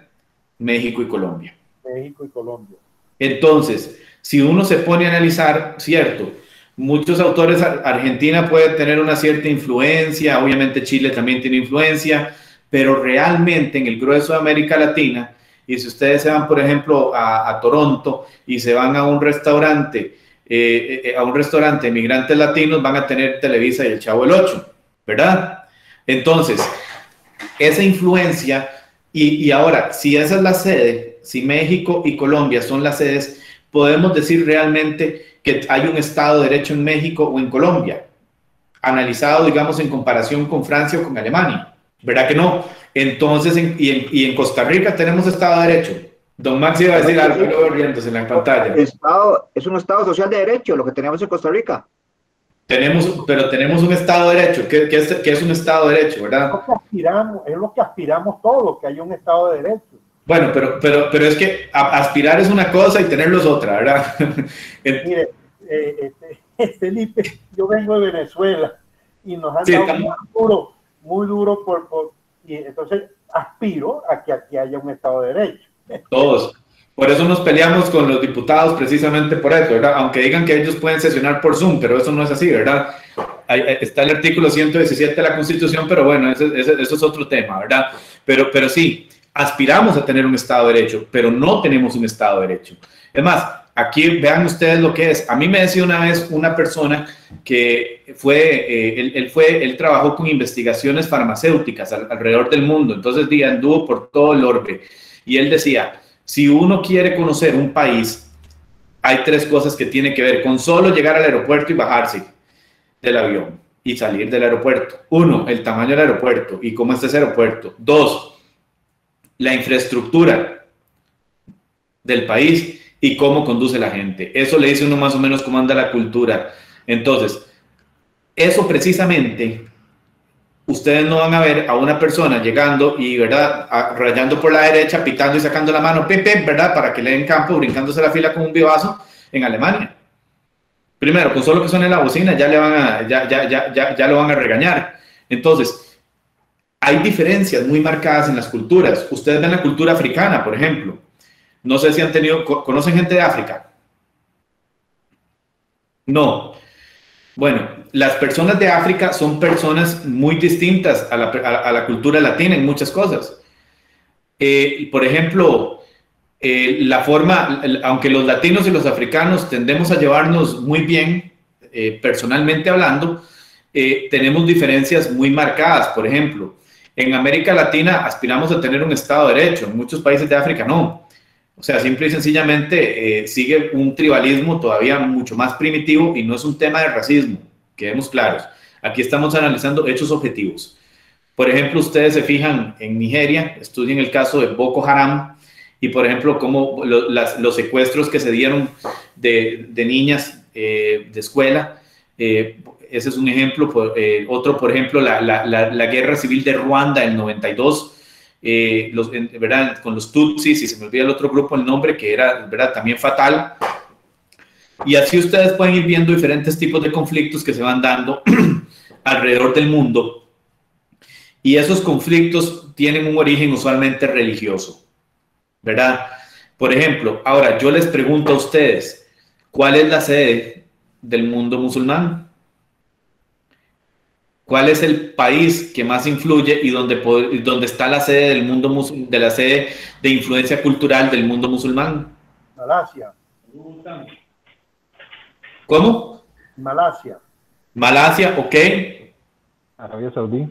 México y Colombia. México y Colombia. Entonces, si uno se pone a analizar, cierto, muchos autores, Argentina puede tener una cierta influencia, obviamente Chile también tiene influencia, pero realmente en el grueso de América Latina, y si ustedes se van, por ejemplo, a Toronto y se van a un restaurante de migrantes latinos, van a tener Televisa y el Chavo del Ocho, ¿verdad? Entonces, esa influencia, y ahora, si esa es la sede, si México y Colombia son las sedes, podemos decir realmente que hay un Estado de Derecho en México o en Colombia, analizado, digamos, en comparación con Francia o con Alemania. ¿Verdad que no? Entonces, y en Costa Rica tenemos Estado de Derecho. Don Max iba a decir algo, luego riéndose en la pantalla. Es un Estado social de derecho, lo que tenemos en Costa Rica. Pero tenemos un Estado de Derecho. ¿Qué es un Estado de Derecho, verdad? Es lo que aspiramos todos, que haya un Estado de Derecho. Bueno, pero es que aspirar es una cosa y tenerlo es otra, ¿verdad? Mire, Felipe, yo vengo de Venezuela y nos han dado muy duro y entonces aspiro a que aquí haya un Estado de Derecho. Todos. Por eso nos peleamos con los diputados, precisamente por eso, ¿verdad? Aunque digan que ellos pueden sesionar por Zoom, pero eso no es así, ¿verdad? Está el artículo 117 de la Constitución, pero bueno, eso es otro tema, ¿verdad? Pero sí, aspiramos a tener un Estado de Derecho, pero no tenemos un Estado de Derecho. Es más, aquí vean ustedes lo que es. A mí me decía una vez una persona que él trabajó con investigaciones farmacéuticas alrededor del mundo, entonces anduvo por todo el orbe, y él decía, si uno quiere conocer un país, hay tres cosas que tiene que ver con solo llegar al aeropuerto y bajarse del avión y salir del aeropuerto. Uno, el tamaño del aeropuerto y cómo está ese aeropuerto. Dos, la infraestructura del país y cómo conduce la gente. Eso le dice uno más o menos cómo anda la cultura. Entonces, eso precisamente, ustedes no van a ver a una persona llegando y, ¿verdad?, rayando por la derecha, pitando y sacando la mano, ¿verdad?, para que le den campo, brincándose la fila con un vivazo en Alemania. Primero, con solo que suene la bocina, ya lo van a regañar. Entonces, hay diferencias muy marcadas en las culturas. Ustedes ven la cultura africana, por ejemplo. No sé si ¿conocen gente de África? No. Bueno, las personas de África son personas muy distintas a la cultura latina en muchas cosas. Por ejemplo, la forma, aunque los latinos y los africanos tendemos a llevarnos muy bien, personalmente hablando, tenemos diferencias muy marcadas. Por ejemplo, en América Latina aspiramos a tener un Estado de Derecho, en muchos países de África no. O sea, simple y sencillamente sigue un tribalismo todavía mucho más primitivo y no es un tema de racismo, quedemos claros. Aquí estamos analizando hechos objetivos. Por ejemplo, ustedes se fijan en Nigeria, estudian el caso de Boko Haram y, por ejemplo, cómo los secuestros que se dieron de niñas de escuela. Ese es un ejemplo. Otro, por ejemplo, la guerra civil de Ruanda en el 92. ¿Verdad? Con los Tutsis, y se me olvida el otro grupo el nombre, que era, ¿verdad?, también fatal. Y así ustedes pueden ir viendo diferentes tipos de conflictos que se van dando alrededor del mundo, y esos conflictos tienen un origen usualmente religioso, ¿verdad? Por ejemplo, ahora yo les pregunto a ustedes, ¿cuál es la sede del mundo musulmán? ¿Cuál es el país que más influye y donde está la sede del mundo de la sede de influencia cultural del mundo musulmán? Malasia. ¿Cómo? Malasia. Malasia, ok. Arabia Saudí.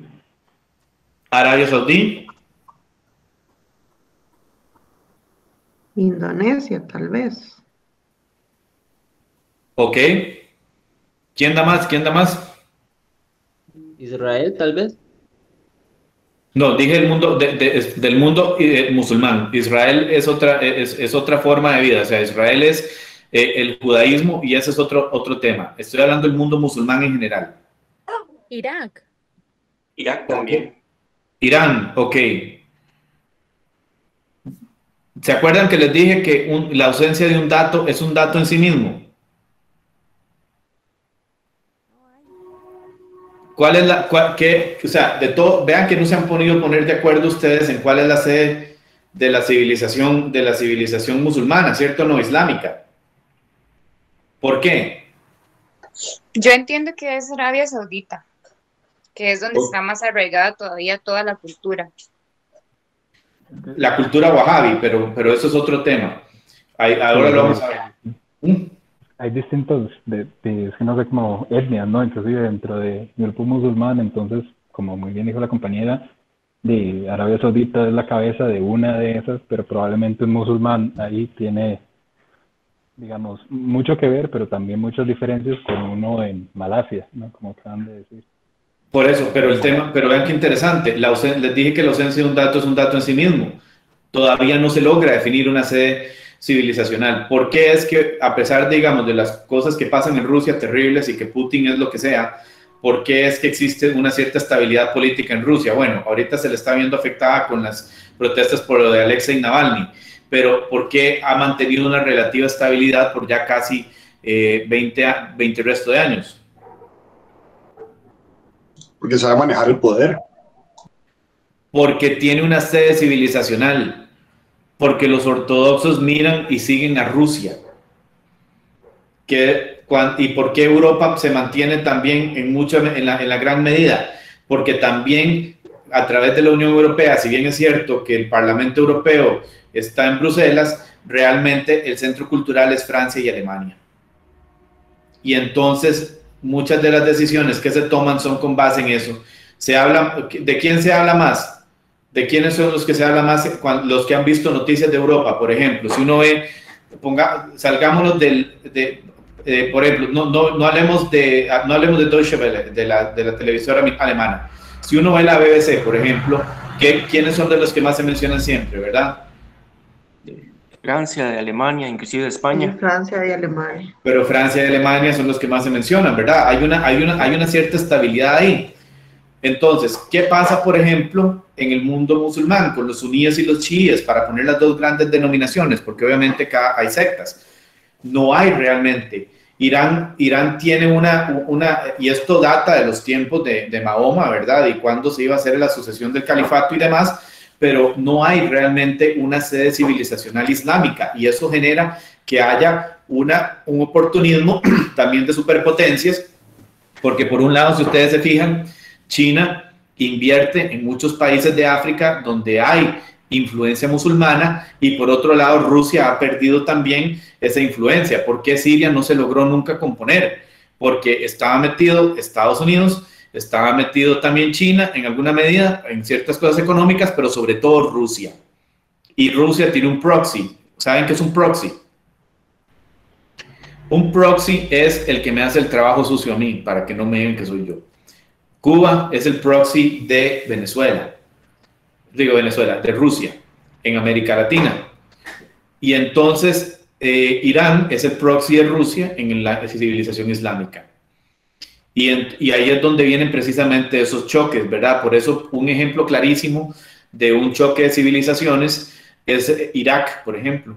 Arabia Saudí. Indonesia, tal vez. Ok. ¿Quién da más? ¿Quién da más? Israel, tal vez. No, dije el mundo del mundo musulmán. Israel es otra forma de vida. O sea, Israel es el judaísmo y ese es otro tema. Estoy hablando del mundo musulmán en general. Irak. Irak también. Irán, ok. ¿Se acuerdan que les dije que la ausencia de un dato es un dato en sí mismo? ¿Cuál es o sea, de todo, vean que no se han podido poner de acuerdo ustedes en cuál es la sede de la civilización musulmana, ¿cierto? No islámica. ¿Por qué? Yo entiendo que es Arabia Saudita, que es donde está más arraigada todavía toda la cultura. La cultura wahhabi, pero eso es otro tema. Ahora lo vamos a ver. Hay distintos, es que no sé, como etnias, ¿no? Inclusive dentro del grupo musulmán, entonces, como muy bien dijo la compañera, de Arabia Saudita es la cabeza de una de esas, pero probablemente un musulmán ahí tiene, digamos, mucho que ver, pero también muchas diferencias con uno en Malasia, ¿no? Como acaban de decir. Por eso, pero vean qué interesante, les dije que la ausencia de un dato es un dato en sí mismo. Todavía no se logra definir una sede civilizacional. ¿Por qué es que, a pesar, digamos, de las cosas que pasan en Rusia terribles y que Putin es lo que sea, por qué es que existe una cierta estabilidad política en Rusia? Bueno, ahorita se le está viendo afectada con las protestas por lo de Alexei Navalny, pero ¿por qué ha mantenido una relativa estabilidad por ya casi 20 resto de años? Porque sabe manejar el poder. Porque tiene una sede civilizacional. Porque los ortodoxos miran y siguen a Rusia. ¿Y por qué Europa se mantiene también en la gran medida? Porque también a través de la Unión Europea, si bien es cierto que el Parlamento Europeo está en Bruselas, realmente el centro cultural es Francia y Alemania. Y entonces muchas de las decisiones que se toman son con base en eso. ¿De quién se habla más? ¿De quiénes son los que se habla más? Los que han visto noticias de Europa, por ejemplo. Si uno ve, salgámonos por ejemplo, no hablemos de Deutsche Welle, de la televisora alemana. Si uno ve la BBC, por ejemplo, ¿quiénes son de los que más se mencionan siempre, verdad? De Francia, de Alemania, inclusive de España. Sí, Francia y Alemania. Pero Francia y Alemania son los que más se mencionan, ¿verdad? Hay una cierta estabilidad ahí. Entonces, ¿qué pasa, por ejemplo, en el mundo musulmán con los suníes y los chiíes, para poner las dos grandes denominaciones? Porque obviamente acá hay sectas. No hay realmente. Irán tiene y esto data de los tiempos de Mahoma, ¿verdad? Y cuándo se iba a hacer la sucesión del califato y demás, pero no hay realmente una sede civilizacional islámica, y eso genera que haya un oportunismo también de superpotencias, porque por un lado, si ustedes se fijan, China invierte en muchos países de África donde hay influencia musulmana, y por otro lado Rusia ha perdido también esa influencia. ¿Por qué Siria no se logró nunca componer? Porque estaba metido Estados Unidos, estaba metido también China en alguna medida en ciertas cosas económicas, pero sobre todo Rusia. Y Rusia tiene un proxy. ¿Saben qué es un proxy? Un proxy es el que me hace el trabajo sucio a mí, para que no me digan que soy yo. Cuba es el proxy de Venezuela, de Rusia, en América Latina. Y entonces Irán es el proxy de Rusia en la civilización islámica. Y ahí es donde vienen precisamente esos choques, ¿verdad? Por eso un ejemplo clarísimo de un choque de civilizaciones es Irak, por ejemplo.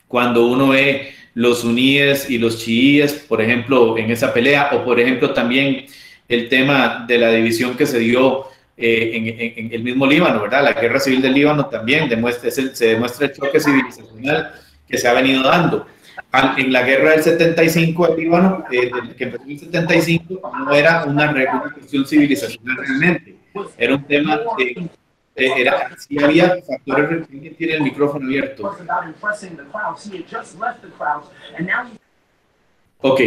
Cuando uno ve los suníes y los chiíes, por ejemplo, en esa pelea, o por ejemplo también el tema de la división que se dio en el mismo Líbano, ¿verdad? La guerra civil del Líbano también se demuestra el choque civilizacional que se ha venido dando. En la guerra del 75 del Líbano, que empezó en el 75, no era una cuestión civilizacional realmente, era un tema sí había factores. ¿Quién tiene el micrófono abierto? Ok,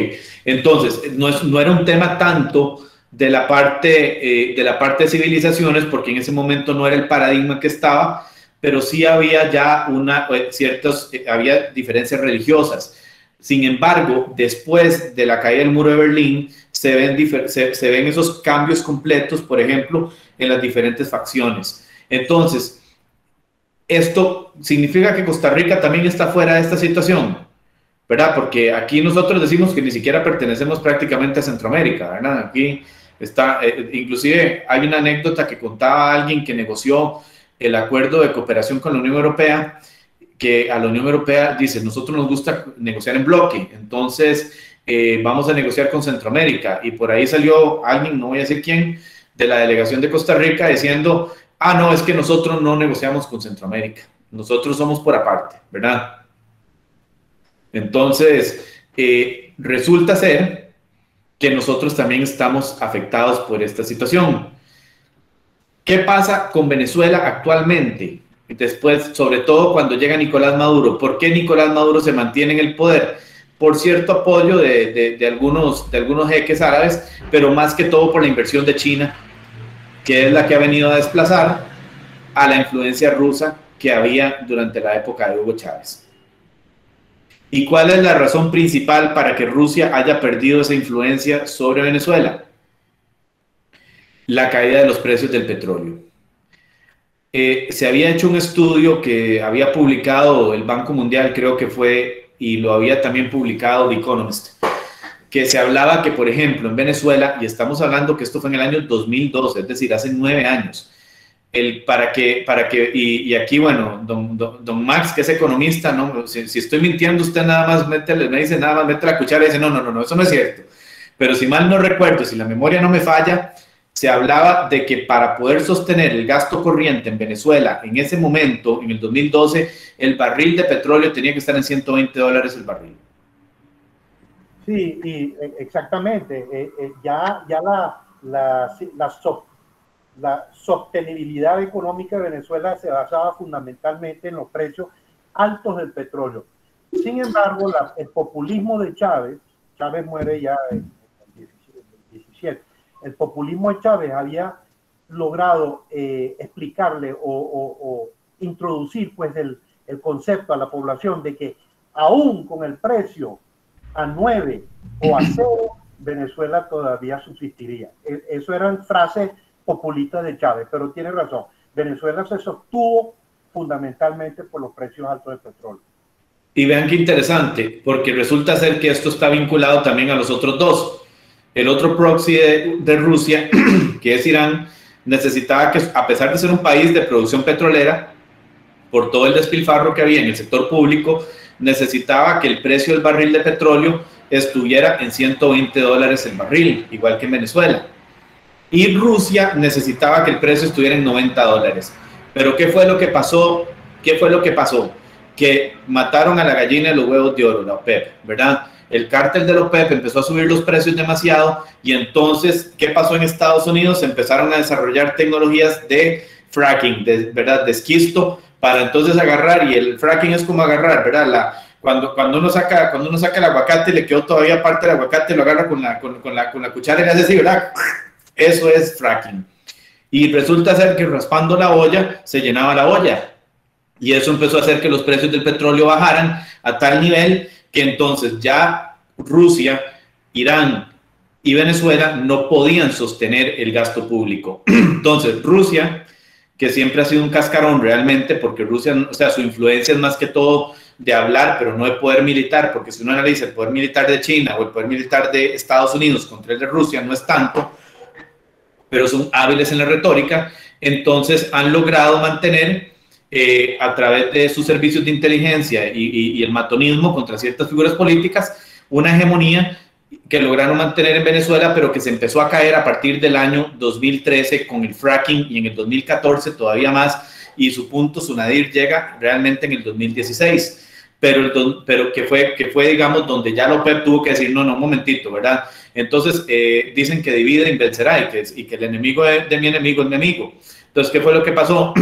entonces no era un tema tanto de la parte de civilizaciones, porque en ese momento no era el paradigma que estaba, pero sí había ya había diferencias religiosas. Sin embargo, después de la caída del muro de Berlín, se ven esos cambios completos, por ejemplo, en las diferentes facciones. Entonces, ¿esto significa que Costa Rica también está fuera de esta situación? ¿Verdad? Porque aquí nosotros decimos que ni siquiera pertenecemos prácticamente a Centroamérica, ¿verdad? Aquí está, inclusive hay una anécdota que contaba alguien que negoció el acuerdo de cooperación con la Unión Europea, que a la Unión Europea dice, nosotros nos gusta negociar en bloque, entonces vamos a negociar con Centroamérica, y por ahí salió alguien, no voy a decir quién, de la delegación de Costa Rica diciendo, no, es que nosotros no negociamos con Centroamérica, nosotros somos por aparte, ¿verdad? Entonces, resulta ser que nosotros también estamos afectados por esta situación. ¿Qué pasa con Venezuela actualmente? Después, sobre todo cuando llega Nicolás Maduro. ¿Por qué Nicolás Maduro se mantiene en el poder? Por cierto apoyo de algunos jeques árabes, pero más que todo por la inversión de China, que es la que ha venido a desplazar a la influencia rusa que había durante la época de Hugo Chávez. ¿Y cuál es la razón principal para que Rusia haya perdido esa influencia sobre Venezuela? La caída de los precios del petróleo. Se había hecho un estudio que había publicado el Banco Mundial, creo que fue, y lo había también publicado The Economist, que se hablaba que, por ejemplo, en Venezuela, y estamos hablando que esto fue en el año 2012, es decir, hace 9 años, y aquí, bueno, don Max, que es economista, ¿no? Si estoy mintiendo, usted nada más me dice, nada más mete la cuchara y dice, no, eso no es cierto. Pero si mal no recuerdo, si la memoria no me falla, se hablaba de que para poder sostener el gasto corriente en Venezuela, en ese momento, en el 2012, el barril de petróleo tenía que estar en $120 el barril. Sí, y exactamente. Ya la sostenibilidad económica de Venezuela se basaba fundamentalmente en los precios altos del petróleo. Sin embargo, el populismo de Chávez muere ya en el 17, el populismo de Chávez había logrado explicarle o introducir pues el concepto a la población de que aún con el precio a 9 o a 0, Venezuela todavía subsistiría. Eso eran frases populistas de Chávez, pero tiene razón. Venezuela se sostuvo fundamentalmente por los precios altos del petróleo. Y vean qué interesante, porque resulta ser que esto está vinculado también a los otros dos. El otro proxy de Rusia, que es Irán, necesitaba que, a pesar de ser un país de producción petrolera, por todo el despilfarro que había en el sector público, necesitaba que el precio del barril de petróleo estuviera en $120 el barril, igual que en Venezuela. Y Rusia necesitaba que el precio estuviera en $90. Pero ¿qué fue lo que pasó? Que mataron a la gallina de los huevos de oro, la OPEP, ¿verdad? El cártel de la OPEP empezó a subir los precios demasiado, y entonces, ¿qué pasó en Estados Unidos? Empezaron a desarrollar tecnologías de fracking, ¿verdad? De esquisto, para entonces agarrar, y el fracking es como agarrar, ¿verdad? Cuando uno saca el aguacate y le quedó todavía parte del aguacate, lo agarra con la cuchara y le hace así, ¿verdad? Eso es fracking. Y resulta ser que raspando la olla, se llenaba la olla. Y eso empezó a hacer que los precios del petróleo bajaran a tal nivel que entonces ya Rusia, Irán y Venezuela no podían sostener el gasto público. Entonces Rusia, que siempre ha sido un cascarón realmente, porque Rusia, o sea, su influencia es más que todo de hablar, pero no de poder militar, porque si uno analiza el poder militar de China o el poder militar de Estados Unidos contra el de Rusia, no es tanto, pero son hábiles en la retórica. Entonces han logrado mantener a través de sus servicios de inteligencia y el matonismo contra ciertas figuras políticas, una hegemonía que lograron mantener en Venezuela, pero que se empezó a caer a partir del año 2013 con el fracking, y en el 2014 todavía más, y su punto, su nadir, llega realmente en el 2016. Pero que fue, digamos, donde ya la OPEP tuvo que decir, no, un momentito, ¿verdad? Entonces, dicen que divide y vencerá, y que el enemigo de mi enemigo es mi amigo. Entonces, ¿qué fue lo que pasó?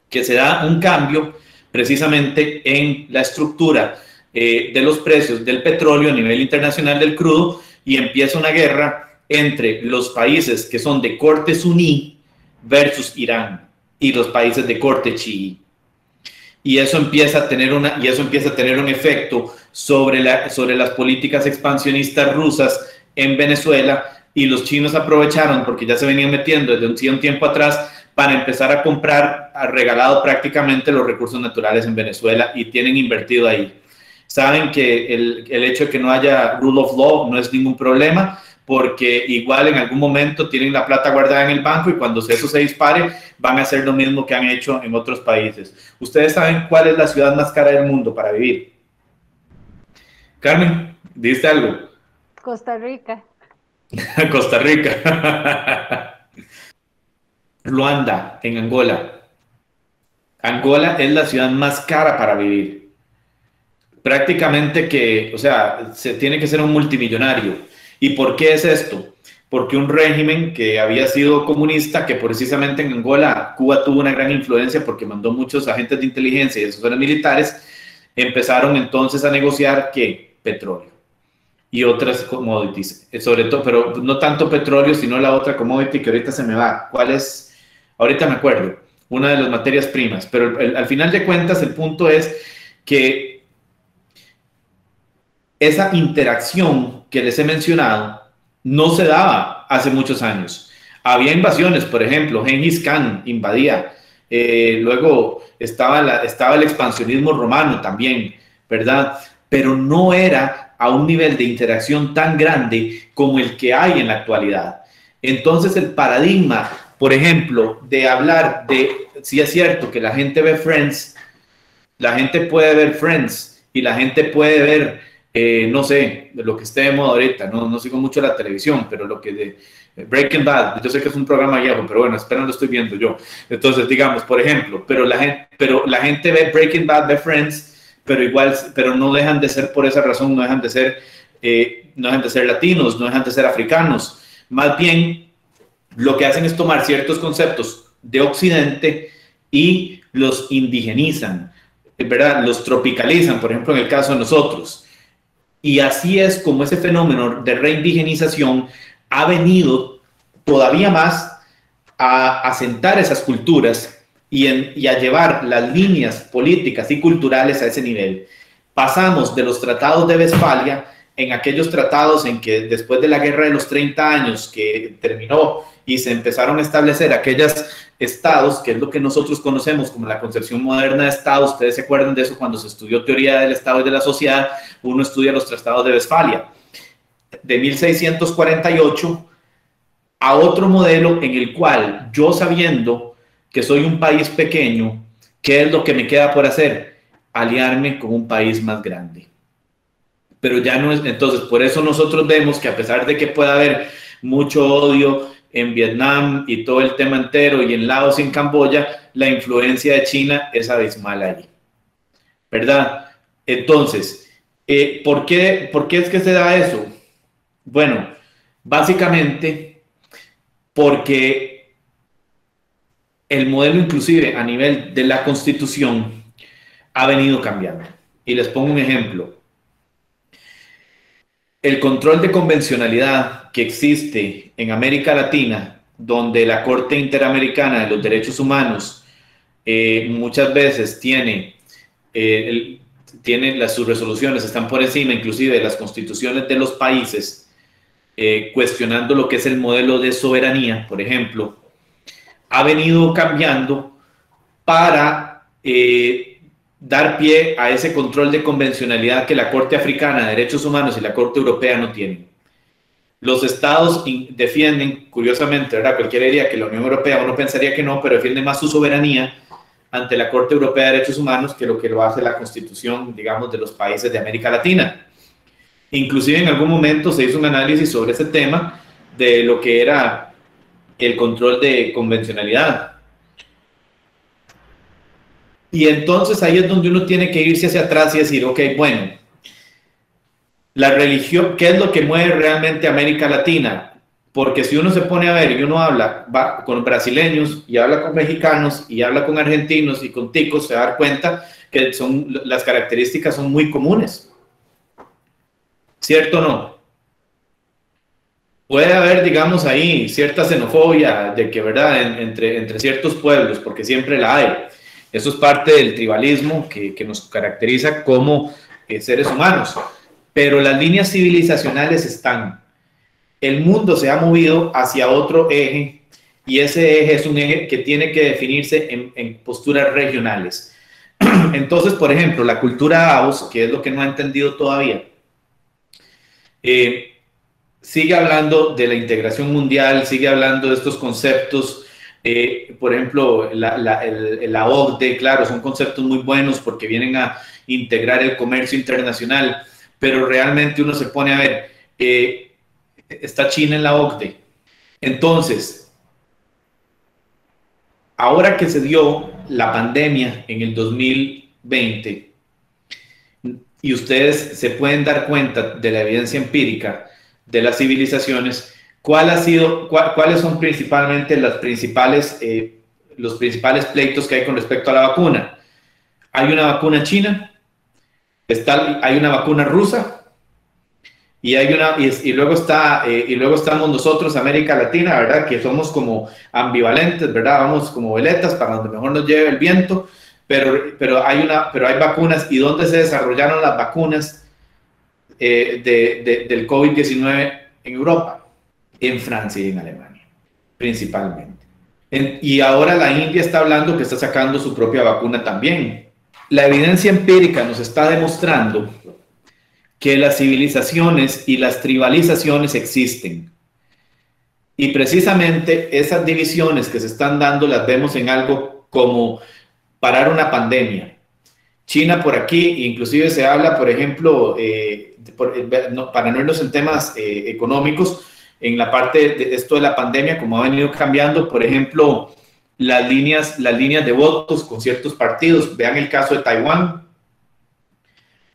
Que se da un cambio precisamente en la estructura de los precios del petróleo a nivel internacional del crudo, y empieza una guerra entre los países que son de corte suní versus Irán y los países de corte chií. Y eso empieza a tener un efecto sobre las políticas expansionistas rusas en Venezuela, y los chinos aprovecharon, porque ya se venían metiendo desde un tiempo atrás, para empezar a comprar regalado prácticamente los recursos naturales en Venezuela, y tienen invertido ahí. Saben que el hecho de que no haya rule of law no es ningún problema, porque igual en algún momento tienen la plata guardada en el banco, y cuando eso se dispare van a hacer lo mismo que han hecho en otros países. ¿Ustedes saben cuál es la ciudad más cara del mundo para vivir? Carmen, ¿dijiste algo? Costa Rica. Costa Rica. Luanda, en Angola. Angola es la ciudad más cara para vivir. Prácticamente que, o sea, se tiene que ser un multimillonario. ¿Y por qué es esto? Porque un régimen que había sido comunista, que precisamente en Angola, Cuba tuvo una gran influencia porque mandó muchos agentes de inteligencia y asesores militares, empezaron entonces a negociar ¿qué? Petróleo y otras commodities, sobre todo, pero no tanto petróleo, sino la otra commodity que ahorita se me va. ¿Cuál es? Ahorita me acuerdo, una de las materias primas, pero al final de cuentas el punto es que esa interacción que les he mencionado no se daba hace muchos años. Había invasiones, por ejemplo, Gengis Khan invadía, luego estaba el expansionismo romano también, ¿verdad? Pero no era a un nivel de interacción tan grande como el que hay en la actualidad. Entonces el paradigma, por ejemplo, de hablar de, sí es cierto que la gente ve Friends, la gente puede ver Friends y la gente puede ver, no sé, lo que esté de moda ahorita, no sigo mucho la televisión, pero lo que de Breaking Bad, yo sé que es un programa viejo, pero bueno, espero no lo estoy viendo yo. Entonces, digamos, por ejemplo, pero la gente ve Breaking Bad, ve Friends, pero no dejan de ser por esa razón, no dejan de ser latinos, no dejan de ser africanos. Más bien, lo que hacen es tomar ciertos conceptos de Occidente y los indigenizan, ¿verdad? Los tropicalizan, por ejemplo, en el caso de nosotros. Y así es como ese fenómeno de reindigenización ha venido todavía más a asentar esas culturas y a llevar las líneas políticas y culturales a ese nivel. Pasamos de los tratados de Westfalia, en aquellos tratados en que después de la guerra de los 30 años que terminó y se empezaron a establecer aquellos estados, que es lo que nosotros conocemos como la concepción moderna de estado. Ustedes se acuerdan de eso cuando se estudió teoría del estado y de la sociedad, uno estudia los tratados de Westfalia, de 1648, a otro modelo en el cual yo, sabiendo que soy un país pequeño, ¿qué es lo que me queda por hacer? Aliarme con un país más grande. Pero ya no es, entonces por eso nosotros vemos que a pesar de que pueda haber mucho odio en Vietnam y todo el tema entero, y en Laos y en Camboya, la influencia de China es abismal allí, ¿verdad? Entonces, ¿por qué es que se da eso? Bueno, básicamente porque el modelo inclusive a nivel de la Constitución ha venido cambiando. Y les pongo un ejemplo. El control de convencionalidad que existe en América Latina, donde la Corte Interamericana de los Derechos Humanos muchas veces sus resoluciones están por encima inclusive de las constituciones de los países, cuestionando lo que es el modelo de soberanía, por ejemplo, ha venido cambiando para dar pie a ese control de convencionalidad que la Corte Africana de Derechos Humanos y la Corte Europea no tienen. Los estados defienden, curiosamente, ¿verdad? Cualquiera diría que la Unión Europea, uno pensaría que no, pero defiende más su soberanía ante la Corte Europea de Derechos Humanos que lo hace la Constitución, digamos, de los países de América Latina. Inclusive en algún momento se hizo un análisis sobre ese tema de lo que era el control de convencionalidad. Y entonces ahí es donde uno tiene que irse hacia atrás y decir, ok, bueno, la religión, ¿qué es lo que mueve realmente a América Latina? porque si uno se pone a ver y uno va con brasileños y habla con mexicanos y habla con argentinos y con ticos, se va a dar cuenta que las características son muy comunes. ¿Cierto o no? Puede haber, digamos, ahí cierta xenofobia de que, ¿verdad?, entre ciertos pueblos, porque siempre la hay. Eso es parte del tribalismo que nos caracteriza como seres humanos. Pero las líneas civilizacionales están. El mundo se ha movido hacia otro eje y ese eje es un eje que tiene que definirse en posturas regionales. Entonces, por ejemplo, la cultura Davos, que es lo que no ha entendido todavía, sigue hablando de la integración mundial, sigue hablando de estos conceptos. Por ejemplo, la OCDE, claro, son conceptos muy buenos porque vienen a integrar el comercio internacional, pero realmente uno se pone a ver, está China en la OCDE. Entonces, ahora que se dio la pandemia en el 2020, y ustedes se pueden dar cuenta de la evidencia empírica de las civilizaciones, ¿cuáles son principalmente los principales pleitos que hay con respecto a la vacuna? Hay una vacuna china, hay una vacuna rusa, y luego estamos nosotros, América Latina, ¿verdad? Que somos como ambivalentes, ¿verdad? Vamos como veletas para donde mejor nos lleve el viento, pero hay vacunas. ¿Y dónde se desarrollaron las vacunas del COVID-19 en Europa? En Francia y en Alemania, principalmente. Y ahora la India está hablando que está sacando su propia vacuna también. La evidencia empírica nos está demostrando que las civilizaciones y las tribalizaciones existen. Y precisamente esas divisiones que se están dando las vemos en algo como parar una pandemia. China por aquí, inclusive se habla, por ejemplo, para no irnos en temas económicos, en la parte de esto de la pandemia, como ha venido cambiando, por ejemplo, las líneas de votos con ciertos partidos. Vean el caso de Taiwán,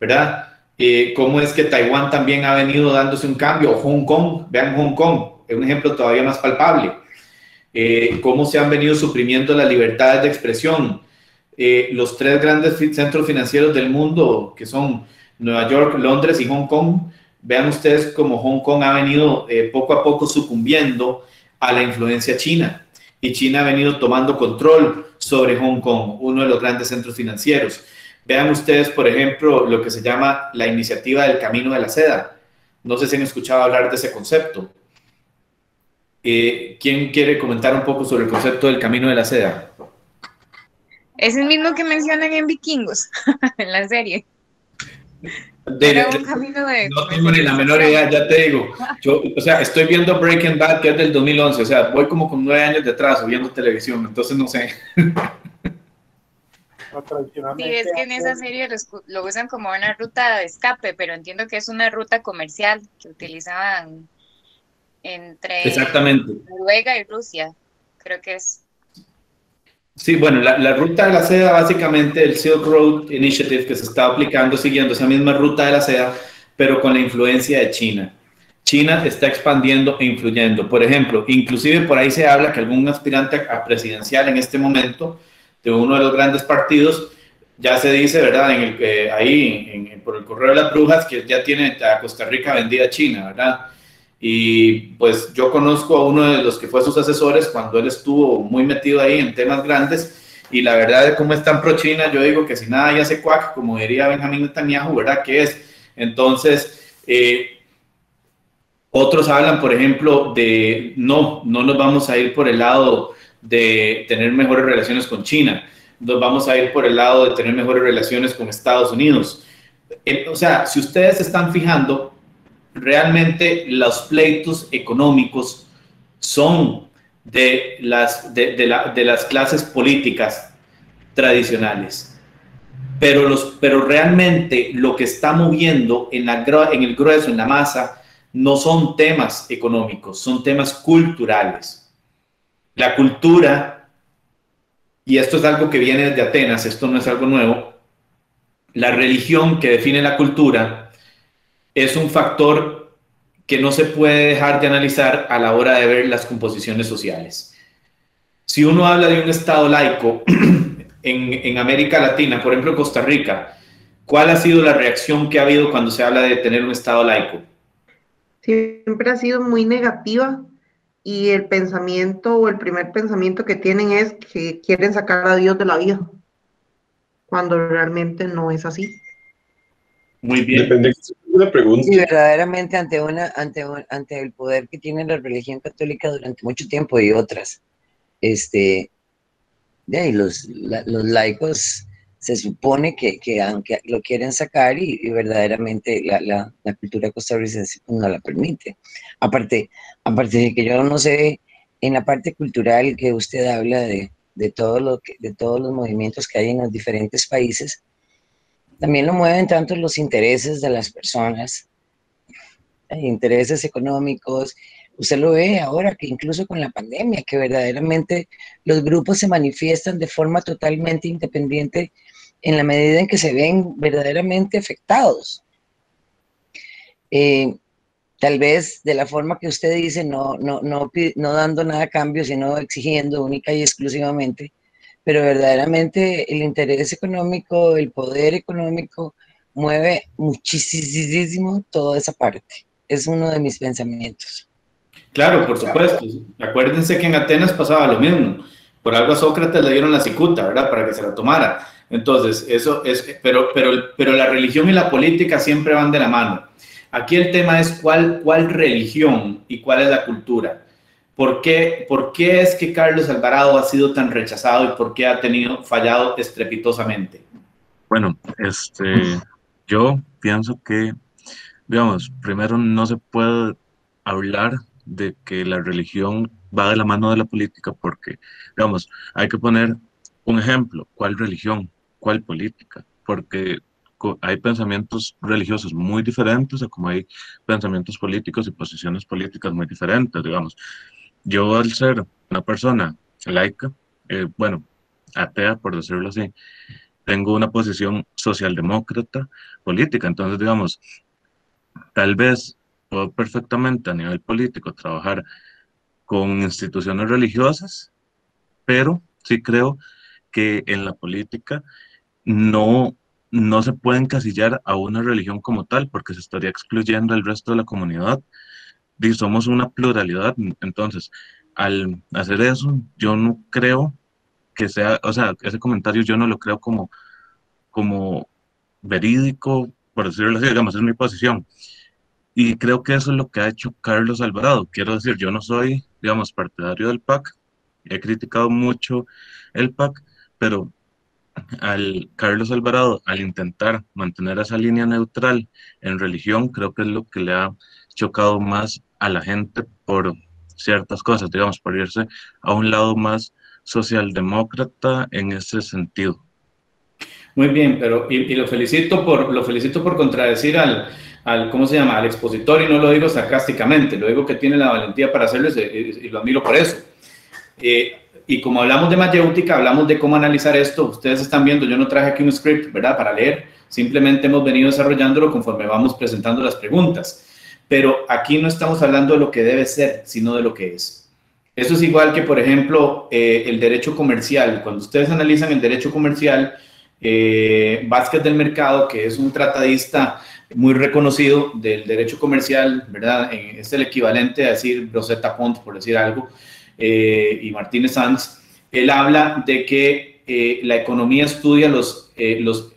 ¿verdad? Cómo es que Taiwán también ha venido dándose un cambio. Hong Kong, vean Hong Kong, es un ejemplo todavía más palpable. Cómo se han venido suprimiendo las libertades de expresión. Los tres grandes centros financieros del mundo, que son Nueva York, Londres y Hong Kong, vean ustedes cómo Hong Kong ha venido poco a poco sucumbiendo a la influencia china. Y China ha venido tomando control sobre Hong Kong, uno de los grandes centros financieros. Vean ustedes, por ejemplo, lo que se llama la iniciativa del Camino de la Seda. No sé si han escuchado hablar de ese concepto. ¿Quién quiere comentar un poco sobre el concepto del Camino de la Seda? Es el mismo que mencionan en Vikingos, en la serie. Era un camino de... No tengo ni la menor idea, ya te digo. Estoy viendo Breaking Bad, que es del 2011. O sea, voy como con 9 años de atraso viendo televisión, entonces no sé. Sí, es que en esa serie lo usan como una ruta de escape, pero entiendo que es una ruta comercial que utilizaban entre Noruega y Rusia, creo que es. Sí, bueno, la ruta de la seda, básicamente el Silk Road Initiative que se está aplicando siguiendo esa misma ruta de la seda, pero con la influencia de China. China está expandiendo e influyendo. Por ejemplo, inclusive por ahí se habla que algún aspirante a presidencial en este momento de uno de los grandes partidos, ya se dice, ¿verdad? Por el correo de las brujas, que ya tiene a Costa Rica vendida a China, ¿verdad? Y pues yo conozco a uno de los que fue sus asesores cuando él estuvo muy metido ahí en temas grandes, y la verdad de cómo es tan pro China, yo digo que si nada ya se cuac, como diría Benjamín Netanyahu, ¿verdad? ¿Qué es? Entonces, otros hablan, por ejemplo, de no nos vamos a ir por el lado de tener mejores relaciones con China, nos vamos a ir por el lado de tener mejores relaciones con Estados Unidos. O sea, si ustedes se están fijando, realmente los pleitos económicos son de las clases políticas tradicionales, pero realmente lo que está moviendo en el grueso, en la masa, no son temas económicos, son temas culturales. La cultura, y esto es algo que viene desde Atenas, esto no es algo nuevo, la religión que define la cultura es un factor que no se puede dejar de analizar a la hora de ver las composiciones sociales. Si uno habla de un Estado laico en América Latina, por ejemplo Costa Rica, ¿cuál ha sido la reacción que ha habido cuando se habla de tener un Estado laico? Siempre ha sido muy negativa y el pensamiento o el primer pensamiento que tienen es que quieren sacar a Dios de la vida, cuando realmente no es así. Muy bien. Depende de la pregunta. Sí, verdaderamente ante el poder que tiene la religión católica durante mucho tiempo y otras, los laicos se supone que aunque lo quieren sacar y verdaderamente la cultura costarricense no la permite. Aparte de que yo no sé, en la parte cultural que usted habla de todos los movimientos que hay en los diferentes países, también lo mueven tanto los intereses de las personas, intereses económicos. Usted lo ve ahora que incluso con la pandemia, que verdaderamente los grupos se manifiestan de forma totalmente independiente en la medida en que se ven verdaderamente afectados. Tal vez de la forma que usted dice, no dando nada a cambio, sino exigiendo única y exclusivamente, pero verdaderamente el interés económico, el poder económico mueve muchísimo toda esa parte. Es uno de mis pensamientos. Claro, por supuesto. Acuérdense que en Atenas pasaba lo mismo. Por algo a Sócrates le dieron la cicuta, ¿verdad? Para que se la tomara. Entonces, eso es, pero la religión y la política siempre van de la mano. Aquí el tema es cuál religión y cuál es la cultura. ¿Por qué es que Carlos Alvarado ha sido tan rechazado y por qué ha fallado estrepitosamente? Bueno, yo pienso que, digamos, primero no se puede hablar de que la religión va de la mano de la política porque, digamos, hay que poner un ejemplo. ¿Cuál religión? ¿Cuál política? Porque hay pensamientos religiosos muy diferentes a como hay pensamientos políticos y posiciones políticas muy diferentes, digamos. Yo, al ser una persona laica, bueno, atea, por decirlo así, tengo una posición socialdemócrata política. Entonces, digamos, tal vez puedo perfectamente a nivel político trabajar con instituciones religiosas, pero sí creo que en la política no se puede encasillar a una religión como tal, porque se estaría excluyendo al resto de la comunidad. Y somos una pluralidad. Entonces, al hacer eso, yo no creo que sea, o sea, ese comentario yo no lo creo como verídico, por decirlo así, digamos, es mi posición. Y creo que eso es lo que ha hecho Carlos Alvarado. Quiero decir, yo no soy, digamos, partidario del PAC, he criticado mucho el PAC, pero Carlos Alvarado, al intentar mantener esa línea neutral en religión, creo que es lo que le ha chocado más a la gente por ciertas cosas, digamos, por irse a un lado más socialdemócrata en ese sentido. Muy bien, pero y lo felicito por contradecir al ¿cómo se llama? Al expositor, y no lo digo sarcásticamente, lo digo que tiene la valentía para hacerlo y lo admiro por eso. Y como hablamos de mayéutica, hablamos de cómo analizar esto. Ustedes están viendo, yo no traje aquí un script, ¿verdad?, para leer, simplemente hemos venido desarrollándolo conforme vamos presentando las preguntas. Pero aquí no estamos hablando de lo que debe ser, sino de lo que es. Eso es igual que, por ejemplo, el derecho comercial. Cuando ustedes analizan el derecho comercial, Vázquez del Mercado, que es un tratadista muy reconocido del derecho comercial, ¿verdad?, es el equivalente a decir Rosetta Pont, por decir algo, y Martínez Sanz, él habla de que la economía estudia los